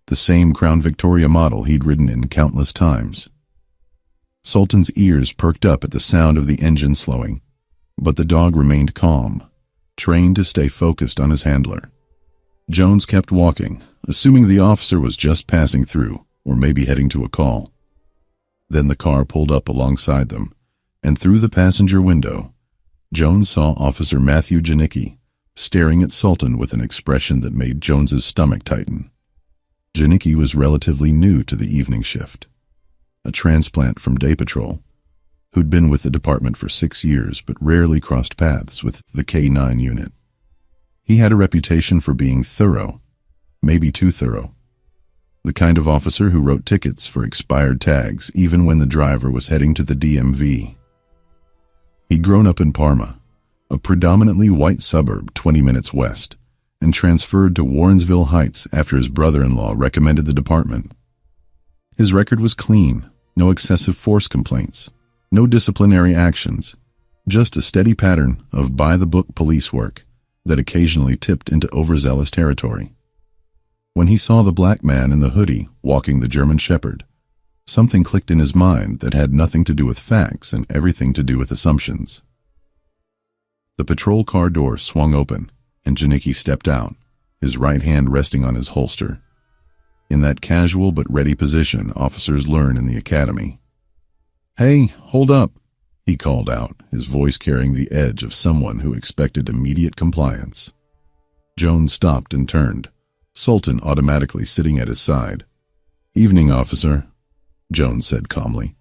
Speaker 7: the same Crown Victoria model he'd ridden in countless times. Sultan's ears perked up at the sound of the engine slowing, but the dog remained calm, trained to stay focused on his handler. Jones kept walking, assuming the officer was just passing through, or maybe heading to a call. Then the car pulled up alongside them, and through the passenger window, Jones saw Officer Matthew Janicki staring at Sultan with an expression that made Jones's stomach tighten. Janicki was relatively new to the evening shift, a transplant from Day Patrol, who'd been with the department for 6 years but rarely crossed paths with the K-9 unit. He had a reputation for being thorough, maybe too thorough. The kind of officer who wrote tickets for expired tags even when the driver was heading to the DMV. He'd grown up in Parma, a predominantly white suburb 20 minutes west, and transferred to Warrensville Heights after his brother-in-law recommended the department. His record was clean, no excessive force complaints, no disciplinary actions, just a steady pattern of by-the-book police work that occasionally tipped into overzealous territory. When he saw the black man in the hoodie walking the German Shepherd, something clicked in his mind that had nothing to do with facts and everything to do with assumptions. The patrol car door swung open, and Janicki stepped out, his right hand resting on his holster. In that casual but ready position officers learn in the academy. "Hey, hold up," he called out, his voice carrying the edge of someone who expected immediate compliance. Jones stopped and turned, Sultan automatically sitting at his side. "Evening, officer," Jones said calmly,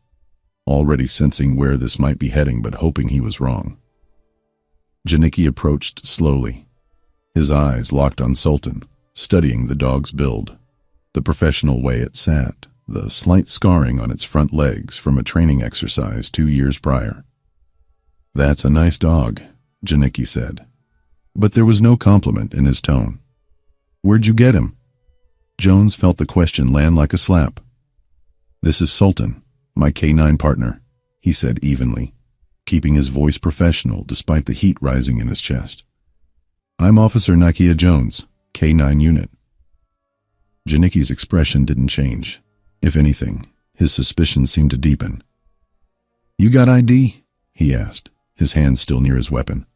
Speaker 7: already sensing where this might be heading but hoping he was wrong. Janicki approached slowly, his eyes locked on Sultan, studying the dog's build, the professional way it sat, the slight scarring on its front legs from a training exercise 2 years prior. "That's a nice dog," Janicki said, but there was no compliment in his tone. "Where'd you get him?" Jones felt the question land like a slap. "This is Sultan, my K9 partner," he said evenly, keeping his voice professional despite the heat rising in his chest. "I'm Officer Nakia Jones, K9 unit." Janicki's expression didn't change. If anything, his suspicions seemed to deepen. "You got ID?" he asked, his hand still near his weapon.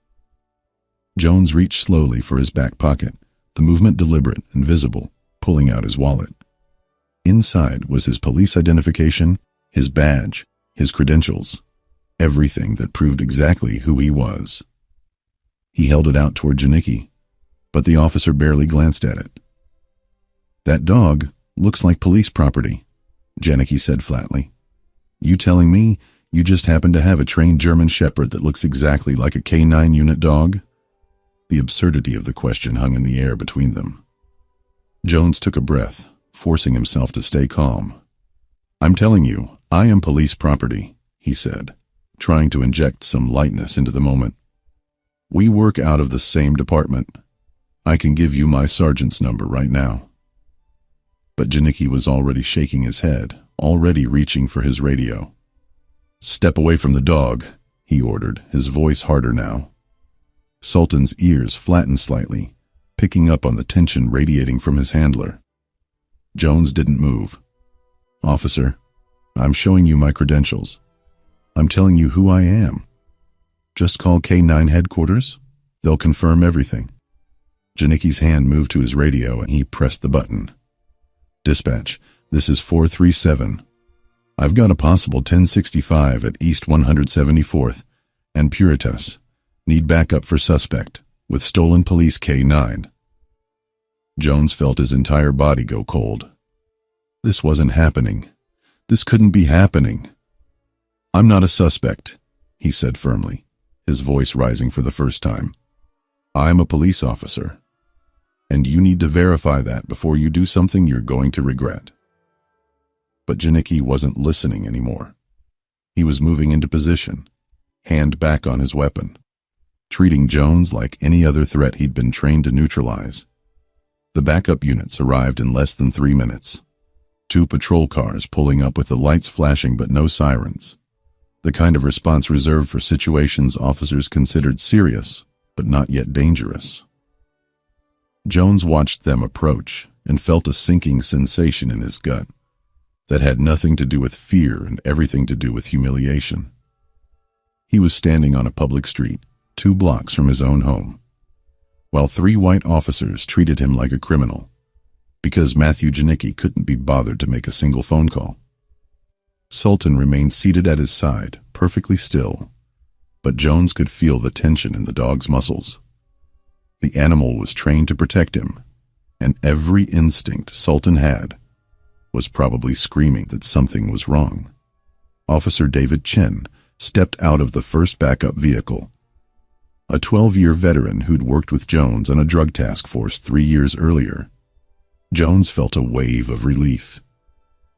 Speaker 7: Jones reached slowly for his back pocket, the movement deliberate and visible, pulling out his wallet. Inside was his police identification, his badge, his credentials, everything that proved exactly who he was. He held it out toward Janicki, but the officer barely glanced at it. "That dog looks like police property," Janicki said flatly. "You telling me you just happen to have a trained German Shepherd that looks exactly like a K9 unit dog?" The absurdity of the question hung in the air between them. Jones took a breath, forcing himself to stay calm. "I'm telling you, I am police property," he said, trying to inject some lightness into the moment. "We work out of the same department. I can give you my sergeant's number right now." But Janicki was already shaking his head, already reaching for his radio. "Step away from the dog," he ordered, his voice harder now. Sultan's ears flattened slightly, picking up on the tension radiating from his handler. Jones didn't move. "Officer, I'm showing you my credentials. I'm telling you who I am. Just call K9 headquarters. They'll confirm everything." Janicki's hand moved to his radio and he pressed the button. "Dispatch, this is 437. I've got a possible 1065 at East 174th and Puritas. Need backup for suspect with stolen police K9. Jones felt his entire body go cold. This wasn't happening. This couldn't be happening. "I'm not a suspect," he said firmly, his voice rising for the first time. "I'm a police officer, and you need to verify that before you do something you're going to regret." But Janicki wasn't listening anymore. He was moving into position, hand back on his weapon, treating Jones like any other threat he'd been trained to neutralize. The backup units arrived in less than 3 minutes. 2 patrol cars pulling up with the lights flashing but no sirens. The kind of response reserved for situations officers considered serious, but not yet dangerous. Jones watched them approach and felt a sinking sensation in his gut that had nothing to do with fear and everything to do with humiliation. He was standing on a public street, 2 blocks from his own home, while 3 white officers treated him like a criminal, because Matthew Janicki couldn't be bothered to make a single phone call. Sultan remained seated at his side, perfectly still, but Jones could feel the tension in the dog's muscles. The animal was trained to protect him, and every instinct Sultan had was probably screaming that something was wrong. Officer David Chen stepped out of the first backup vehicle, a 12-year veteran who'd worked with Jones on a drug task force 3 years earlier. Jones felt a wave of relief.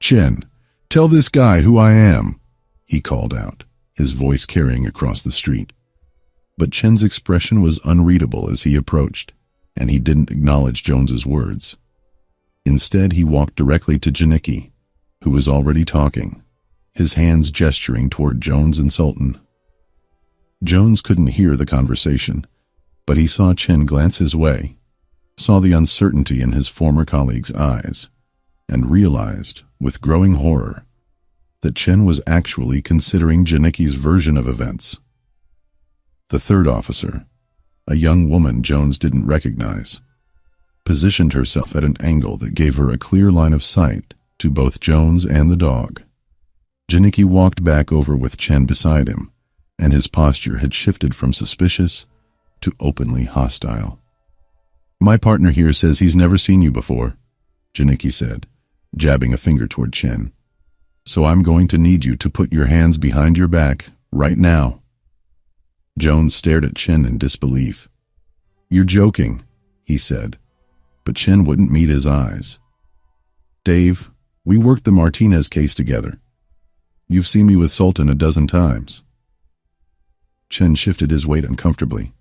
Speaker 7: "Chen, tell this guy who I am," he called out, his voice carrying across the street. But Chen's expression was unreadable as he approached, and he didn't acknowledge Jones's words. Instead, he walked directly to Janicki, who was already talking, his hands gesturing toward Jones and Sultan. Jones couldn't hear the conversation, but he saw Chen glance his way, saw the uncertainty in his former colleague's eyes, and realized, with growing horror, that Chen was actually considering Janicki's version of events. The third officer, a young woman Jones didn't recognize, positioned herself at an angle that gave her a clear line of sight to both Jones and the dog. Janicki walked back over with Chen beside him, and his posture had shifted from suspicious to openly hostile. "My partner here says he's never seen you before," Janicki said, jabbing a finger toward Chen. "So I'm going to need you to put your hands behind your back right now." Jones stared at Chen in disbelief. "You're joking," he said, but Chen wouldn't meet his eyes. "Dave, we worked the Martinez case together. You've seen me with Sultan a dozen times." Chen shifted his weight uncomfortably.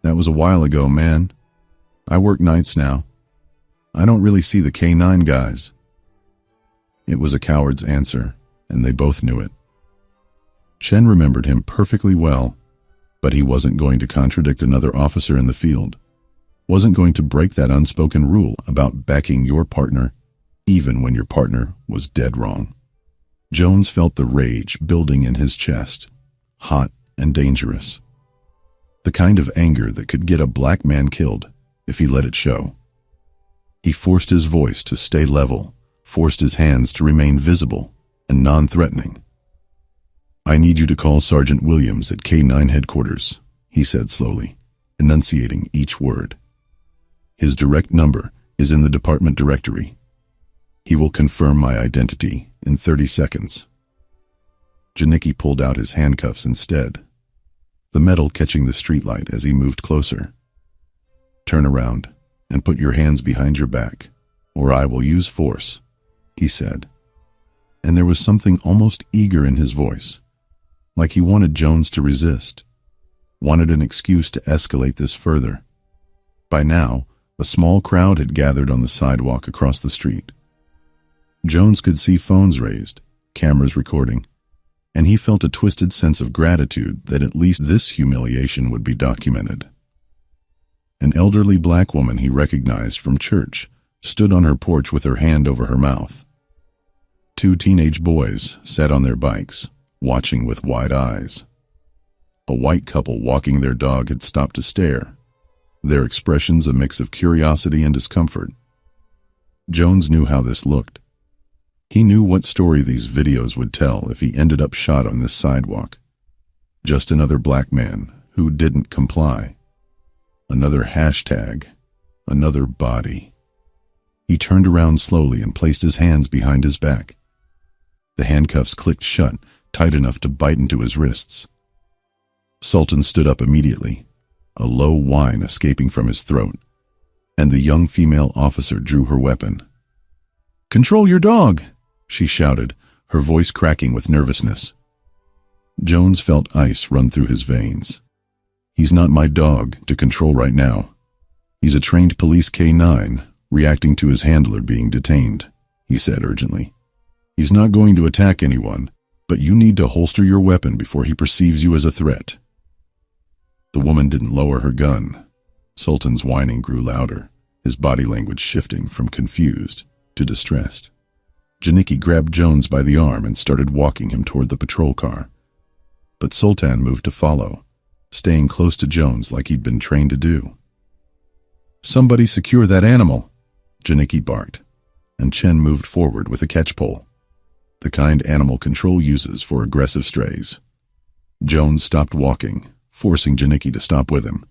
Speaker 7: "That was a while ago, man. I work nights now. I don't really see the K9 guys." It was a coward's answer, and they both knew it. Chen remembered him perfectly well, but he wasn't going to contradict another officer in the field, wasn't going to break that unspoken rule about backing your partner even when your partner was dead wrong. Jones felt the rage building in his chest, hot and dangerous. The kind of anger that could get a black man killed if he let it show. He forced his voice to stay level, forced his hands to remain visible and non-threatening. "I need you to call Sergeant Williams at K9 headquarters," he said slowly, enunciating each word. "His direct number is in the department directory. He will confirm my identity in 30 seconds. Janicki pulled out his handcuffs instead, the metal catching the streetlight as he moved closer. "Turn around and put your hands behind your back, or I will use force," he said. And there was something almost eager in his voice, like he wanted Jones to resist, wanted an excuse to escalate this further. By now, a small crowd had gathered on the sidewalk across the street. Jones could see phones raised, cameras recording, and he felt a twisted sense of gratitude that at least this humiliation would be documented. An elderly black woman he recognized from church stood on her porch with her hand over her mouth. Two teenage boys sat on their bikes, watching with wide eyes. A white couple walking their dog had stopped to stare, their expressions a mix of curiosity and discomfort. Jones knew how this looked. He knew what story these videos would tell if he ended up shot on this sidewalk. Just another black man who didn't comply. Another hashtag. Another body. He turned around slowly and placed his hands behind his back. The handcuffs clicked shut, tight enough to bite into his wrists. Sultan stood up immediately, a low whine escaping from his throat, and the young female officer drew her weapon. "Control your dog," she shouted, her voice cracking with nervousness. Jones felt ice run through his veins. "He's not my dog to control right now. He's a trained police K9 reacting to his handler being detained," he said urgently. "He's not going to attack anyone, but you need to holster your weapon before he perceives you as a threat." The woman didn't lower her gun. Sultan's whining grew louder, his body language shifting from confused to distressed. Janicki grabbed Jones by the arm and started walking him toward the patrol car. But Sultan moved to follow, staying close to Jones like he'd been trained to do. "Somebody secure that animal," Janicki barked, and Chen moved forward with a catch pole, the kind animal control uses for aggressive strays. Jones stopped walking, forcing Janicki to stop with him.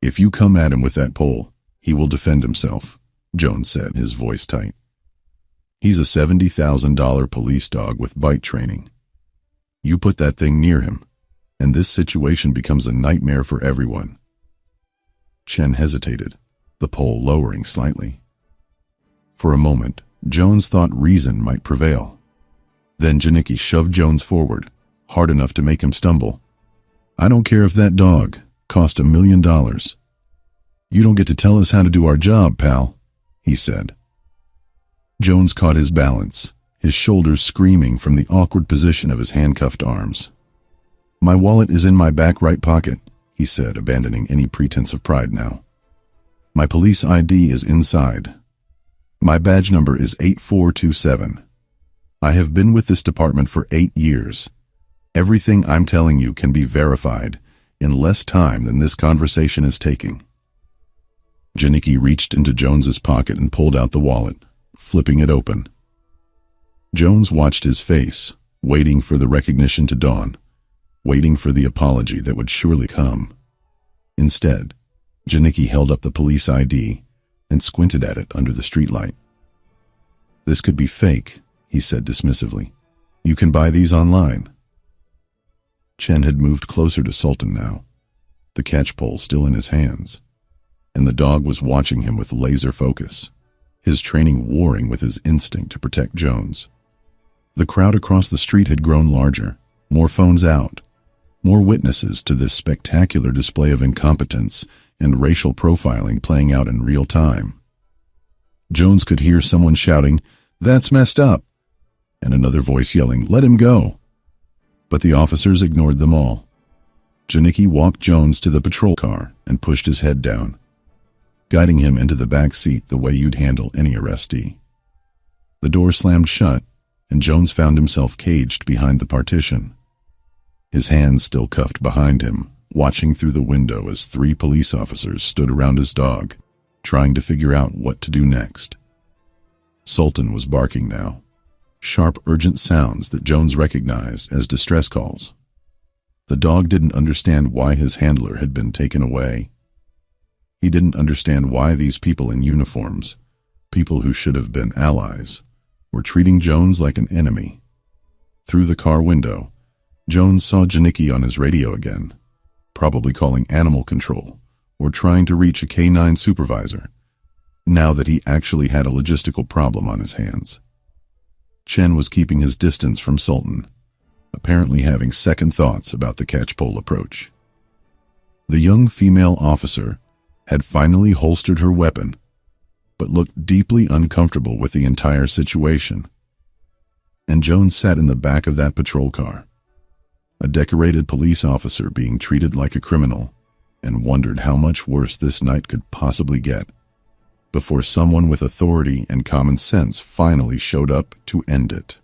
Speaker 7: "If you come at him with that pole, he will defend himself," Jones said, his voice tight. "He's a $70,000 police dog with bite training. You put that thing near him, and this situation becomes a nightmare for everyone." Chen hesitated, the pole lowering slightly, For a moment, Jones thought reason might prevail. Then Janicki shoved Jones forward, hard enough to make him stumble. "I don't care if that dog cost $1 million. You don't get to tell us how to do our job, pal," he said. Jones caught his balance, his shoulders screaming from the awkward position of his handcuffed arms. "My wallet is in my back right pocket," he said, abandoning any pretense of pride now. "My police ID is inside. My badge number is 8427. I have been with this department for 8 years. Everything I'm telling you can be verified in less time than this conversation is taking." Janicki reached into Jones's pocket and pulled out the wallet, flipping it open. Jones watched his face, waiting for the recognition to dawn, waiting for the apology that would surely come. Instead, Janicki held up the police ID and squinted at it under the streetlight. "This could be fake," he said dismissively. "You can buy these online." Chen had moved closer to Sultan now, the catchpole still in his hands, and the dog was watching him with laser focus, his training warring with his instinct to protect Jones. The crowd across the street had grown larger, more phones out, more witnesses to this spectacular display of incompetence and racial profiling playing out in real time. Jones could hear someone shouting, "That's messed up," and another voice yelling, "Let him go." But the officers ignored them all. Janicki walked Jones to the patrol car and pushed his head down, guiding him into the back seat the way you'd handle any arrestee. The door slammed shut, and Jones found himself caged behind the partition. His hands still cuffed behind him, watching through the window as 3 police officers stood around his dog, trying to figure out what to do next. Sultan was barking now, sharp, urgent sounds that Jones recognized as distress calls. The dog didn't understand why his handler had been taken away. He didn't understand why these people in uniforms, people who should have been allies, were treating Jones like an enemy. Through the car window, Jones saw Janicki on his radio again, probably calling animal control or trying to reach a K9 supervisor, now that he actually had a logistical problem on his hands. Chen was keeping his distance from Sultan, apparently having second thoughts about the catchpole approach. The young female officer had finally holstered her weapon, but looked deeply uncomfortable with the entire situation. And Jones sat in the back of that patrol car, a decorated police officer being treated like a criminal, and wondered how much worse this night could possibly get, before someone with authority and common sense finally showed up to end it.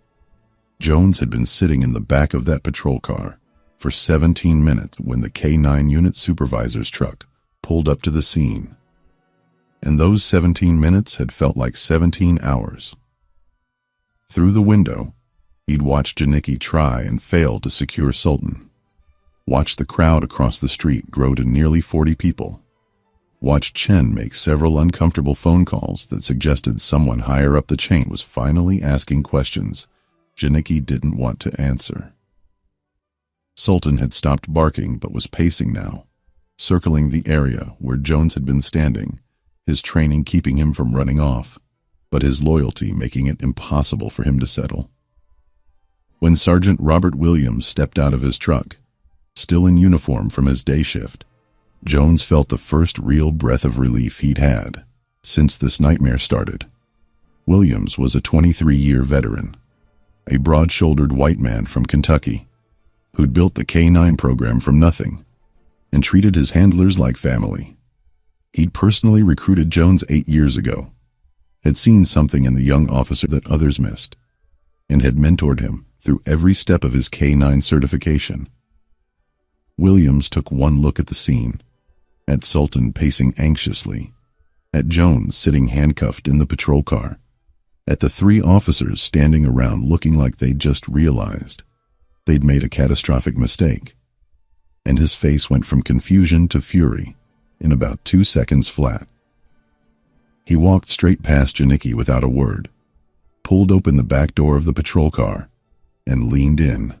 Speaker 7: Jones had been sitting in the back of that patrol car for 17 minutes when the K9 unit supervisor's truck pulled up to the scene. And those 17 minutes had felt like 17 hours. Through the window, he'd watched Janicki try and fail to secure Sultan, watched the crowd across the street grow to nearly 40 people, watched Chen make several uncomfortable phone calls that suggested someone higher up the chain was finally asking questions Janicki didn't want to answer. Sultan had stopped barking but was pacing now, circling the area where Jones had been standing, his training keeping him from running off, but his loyalty making it impossible for him to settle. When Sergeant Robert Williams stepped out of his truck, still in uniform from his day shift, Jones felt the first real breath of relief he'd had since this nightmare started. Williams was a 23-year veteran, a broad-shouldered white man from Kentucky who'd built the K9 program from nothing and treated his handlers like family. He'd personally recruited Jones 8 years ago, had seen something in the young officer that others missed, and had mentored him through every step of his K9 certification. Williams took one look at the scene, at Sultan pacing anxiously, at Jones sitting handcuffed in the patrol car, at the 3 officers standing around looking like they'd just realized they'd made a catastrophic mistake, and his face went from confusion to fury in about 2 seconds flat. He walked straight past Janicki without a word, pulled open the back door of the patrol car, and leaned in.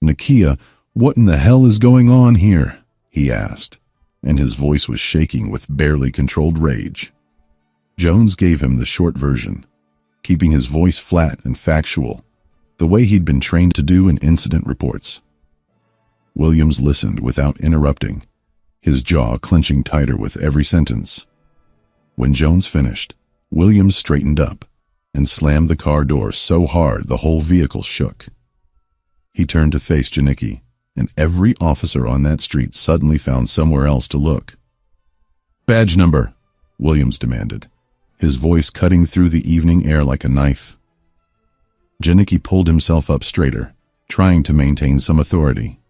Speaker 7: "Nakia, what in the hell is going on here?" he asked, and his voice was shaking with barely controlled rage. Jones gave him the short version, keeping his voice flat and factual, the way he'd been trained to do in incident reports. Williams listened without interrupting, his jaw clenching tighter with every sentence. When Jones finished, Williams straightened up and slammed the car door so hard the whole vehicle shook. He turned to face Janicki, and every officer on that street suddenly found somewhere else to look. "Badge number," Williams demanded, his voice cutting through the evening air like a knife. Janicki pulled himself up straighter, trying to maintain some authority.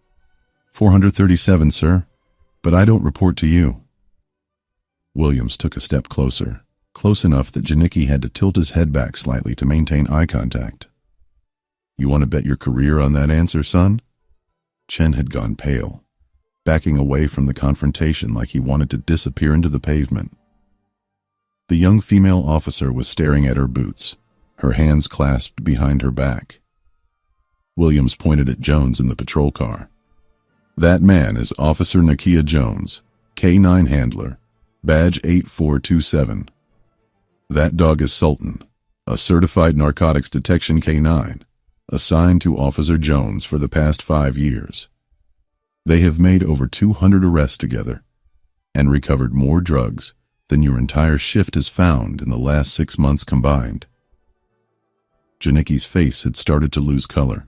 Speaker 7: 437, sir, but I don't report to you." Williams took a step closer, close enough that Janicki had to tilt his head back slightly to maintain eye contact. "You want to bet your career on that answer, son?" Chen had gone pale, backing away from the confrontation like he wanted to disappear into the pavement. The young female officer was staring at her boots, her hands clasped behind her back. Williams pointed at Jones in the patrol car. "That man is Officer Nakia Jones, K-9 handler, badge 8427. That dog is Sultan, a certified narcotics detection K-9, assigned to Officer Jones for the past 5 years. They have made over 200 arrests together and recovered more drugs than your entire shift has found in the last 6 months combined." Janicki's face had started to lose color,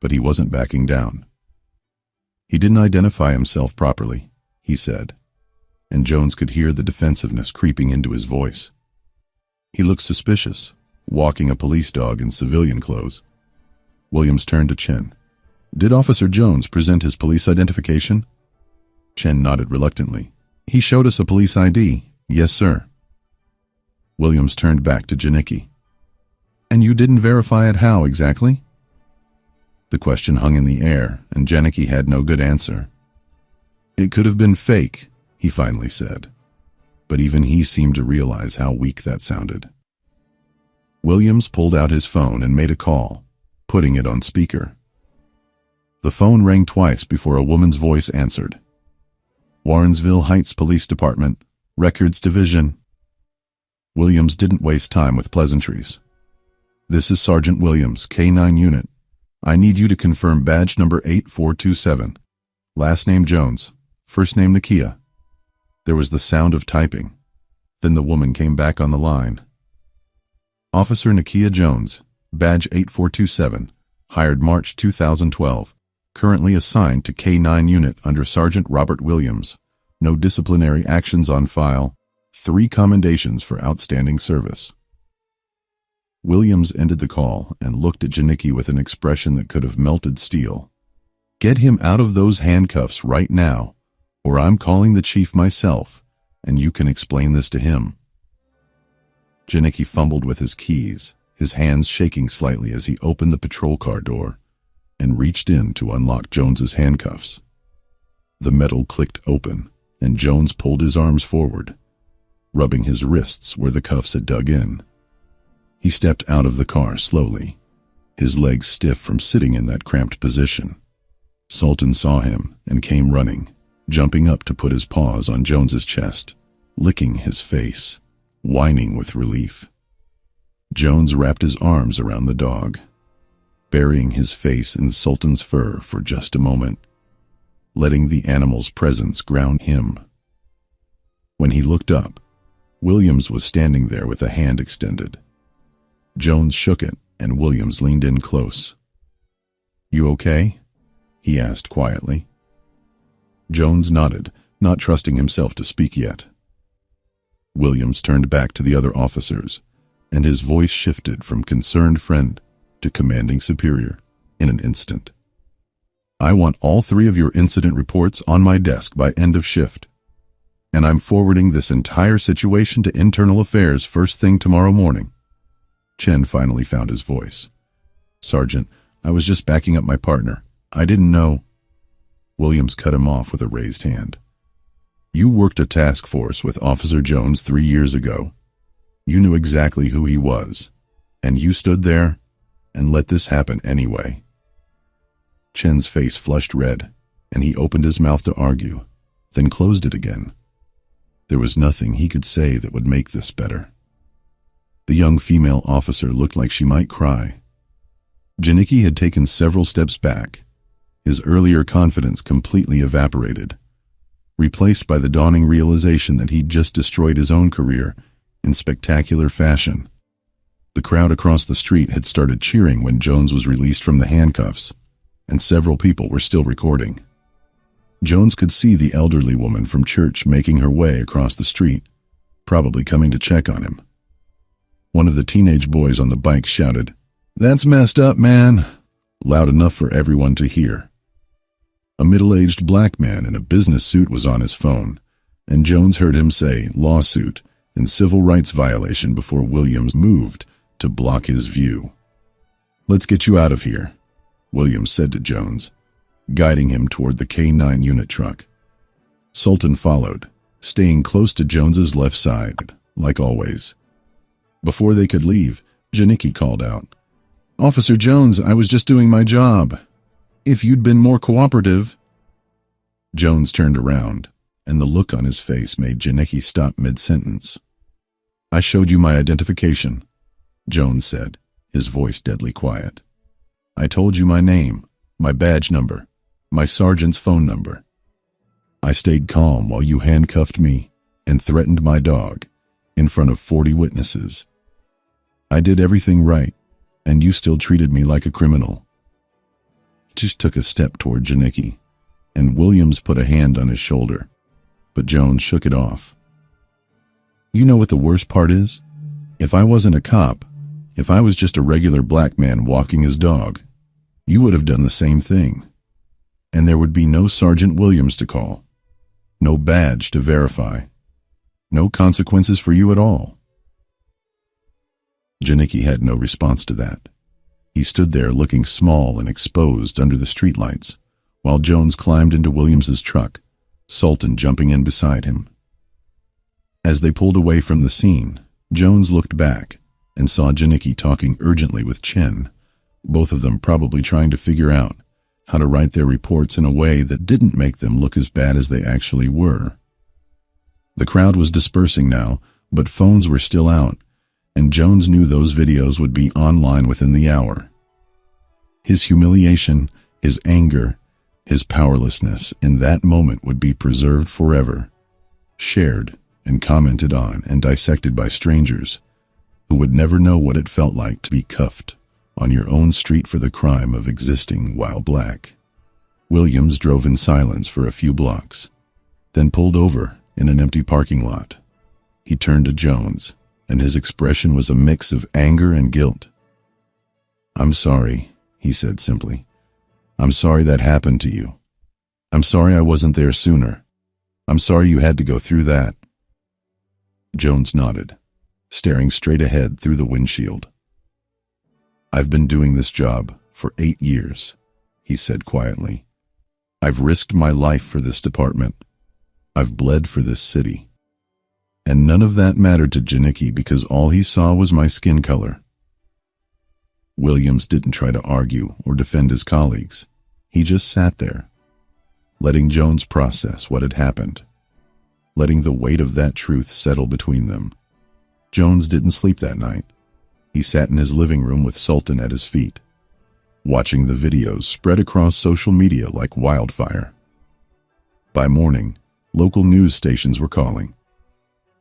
Speaker 7: but he wasn't backing down. "He didn't identify himself properly," he said, and Jones could hear the defensiveness creeping into his voice. "He looked suspicious, walking a police dog in civilian clothes." Williams turned to Chen. "Did Officer Jones present his police identification?" Chen nodded reluctantly. "He showed us a police ID. Yes, sir." Williams turned back to Janicki. "And you didn't verify it how exactly?" The question hung in the air, and Janicki had no good answer. "It could have been fake," he finally said, but even he seemed to realize how weak that sounded. Williams pulled out his phone and made a call, putting it on speaker. The phone rang twice before a woman's voice answered. "Warrensville Heights Police Department, Records Division." Williams didn't waste time with pleasantries. "This is Sergeant Williams, K-9 Unit. I need you to confirm badge number 8427. Last name Jones, first name Nakia." There was the sound of typing. Then the woman came back on the line. "Officer Nakia Jones, badge 8427, hired March 2012, currently assigned to K-9 Unit under Sergeant Robert Williams. No disciplinary actions on file. 3 commendations for outstanding service." Williams ended the call and looked at Janicki with an expression that could have melted steel. "Get him out of those handcuffs right now, or I'm calling the chief myself, and you can explain this to him." Janicki fumbled with his keys, his hands shaking slightly as he opened the patrol car door and reached in to unlock Jones's handcuffs. The metal clicked open, and Jones pulled his arms forward, rubbing his wrists where the cuffs had dug in. He stepped out of the car slowly, his legs stiff from sitting in that cramped position. Sultan saw him and came running, jumping up to put his paws on Jones's chest, licking his face, whining with relief. Jones wrapped his arms around the dog, burying his face in Sultan's fur for just a moment, letting the animal's presence ground him. When he looked up, Williams was standing there with a hand extended. Jones shook it, and Williams leaned in close. "You okay?" he asked quietly. Jones nodded, not trusting himself to speak yet. Williams turned back to the other officers, and his voice shifted from concerned friend to commanding superior in an instant. "I want all 3 of your incident reports on my desk by end of shift, and I'm forwarding this entire situation to Internal Affairs first thing tomorrow morning." Chen finally found his voice. "Sergeant, I was just backing up my partner. I didn't know." Williams cut him off with a raised hand. "You worked a task force with Officer Jones 3 years ago. You knew exactly who he was, and you stood there and let this happen anyway." Chen's face flushed red, and he opened his mouth to argue, then closed it again. There was nothing he could say that would make this better. The young female officer looked like she might cry. Janicki had taken several steps back, his earlier confidence completely evaporated, replaced by the dawning realization that he'd just destroyed his own career in spectacular fashion. The crowd across the street had started cheering when Jones was released from the handcuffs, and several people were still recording. Jones could see the elderly woman from church making her way across the street, probably coming to check on him. One of the teenage boys on the bike shouted, "That's messed up, man," loud enough for everyone to hear. A middle-aged black man in a business suit was on his phone, and Jones heard him say lawsuit and civil rights violation before Williams moved to block his view. "Let's get you out of here," Williams said to Jones, guiding him toward the K9 unit truck. Sultan followed, staying close to Jones's left side, like always. Before they could leave, Janicki called out, "Officer Jones, I was just doing my job. If you'd been more cooperative." Jones turned around, and the look on his face made Janicki stop mid-sentence. "I showed you my identification," Jones said, his voice deadly quiet. "I told you my name, my badge number, my sergeant's phone number. I stayed calm while you handcuffed me and threatened my dog in front of 40 witnesses. I did everything right, and you still treated me like a criminal." He just took a step toward Janicki, and Williams put a hand on his shoulder, but Jones shook it off. "You know what the worst part is? If I wasn't a cop, if I was just a regular black man walking his dog, you would have done the same thing. And there would be no Sergeant Williams to call, no badge to verify, no consequences for you at all." Janicki had no response to that. He stood there looking small and exposed under the streetlights, while Jones climbed into Williams's truck, Sultan jumping in beside him. As they pulled away from the scene, Jones looked back and saw Janicki talking urgently with Chen, both of them probably trying to figure out how to write their reports in a way that didn't make them look as bad as they actually were. The crowd was dispersing now, but phones were still out, and Jones knew those videos would be online within the hour. His humiliation, his anger, his powerlessness in that moment would be preserved forever, shared and commented on and dissected by strangers who would never know what it felt like to be cuffed on your own street for the crime of existing while black. Williams drove in silence for a few blocks, then pulled over in an empty parking lot. He turned to Jones, and his expression was a mix of anger and guilt. "I'm sorry," he said simply. "I'm sorry that happened to you. I'm sorry I wasn't there sooner. I'm sorry you had to go through that." Jones nodded, staring straight ahead through the windshield. "I've been doing this job for 8 years," he said quietly. "I've risked my life for this department. I've bled for this city. And none of that mattered to Janicki because all he saw was my skin color." Williams didn't try to argue or defend his colleagues. He just sat there, letting Jones process what had happened, letting the weight of that truth settle between them. Jones didn't sleep that night. He sat in his living room with Sultan at his feet, watching the videos spread across social media like wildfire. By morning, local news stations were calling.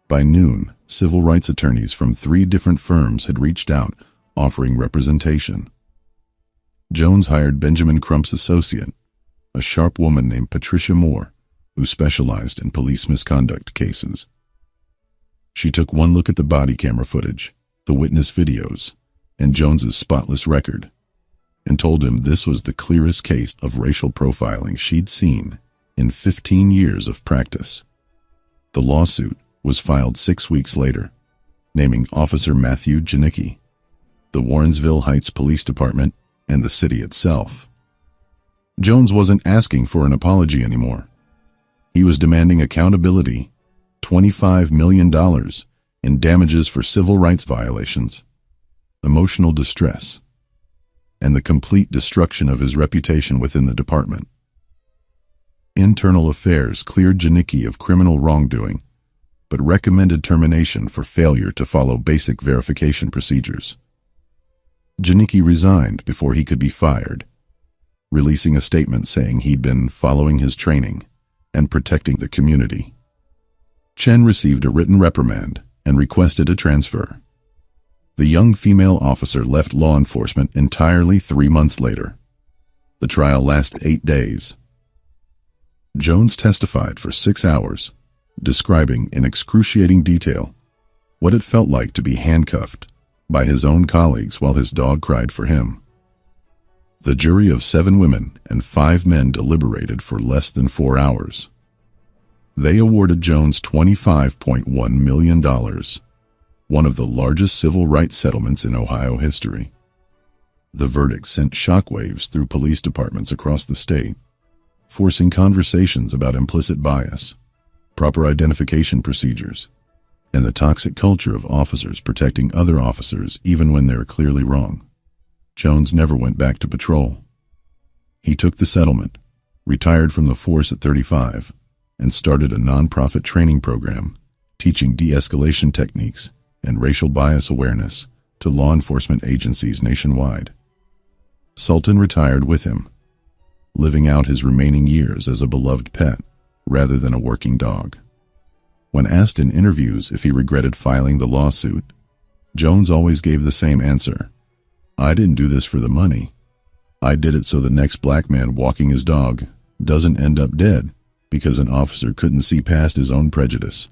Speaker 7: By noon, civil rights attorneys from 3 different firms had reached out, offering representation. Jones hired Benjamin Crump's associate, a sharp woman named Patricia Moore, who specialized in police misconduct cases. She took one look at the body camera footage, the witness videos, and Jones's spotless record, and told him this was the clearest case of racial profiling she'd seen in 15 years of practice. The lawsuit was filed 6 weeks later, naming Officer Matthew Janicki, the Warrensville Heights Police Department, and the city itself. Jones wasn't asking for an apology anymore. He was demanding accountability, $25 million in damages for civil rights violations, emotional distress, and the complete destruction of his reputation within the department. Internal Affairs cleared Janicki of criminal wrongdoing, but recommended termination for failure to follow basic verification procedures. Janicki resigned before he could be fired, releasing a statement saying he'd been following his training and protecting the community. Chen received a written reprimand and requested a transfer. The young female officer left law enforcement entirely 3 months later. The trial lasted 8 days. Jones testified for 6 hours, describing in excruciating detail what it felt like to be handcuffed by his own colleagues while his dog cried for him. The jury of 7 women and 5 men deliberated for less than 4 hours. They awarded Jones $25.1 million, one of the largest civil rights settlements in Ohio history. The verdict sent shockwaves through police departments across the state, forcing conversations about implicit bias, proper identification procedures, and the toxic culture of officers protecting other officers even when they are clearly wrong. Jones never went back to patrol. He took the settlement, retired from the force at 35, and started a nonprofit training program teaching de-escalation techniques and racial bias awareness to law enforcement agencies nationwide. Sultan retired with him, living out his remaining years as a beloved pet rather than a working dog. When asked in interviews if he regretted filing the lawsuit, Jones always gave the same answer: "I didn't do this for the money. I did it so the next black man walking his dog doesn't end up dead because an officer couldn't see past his own prejudice."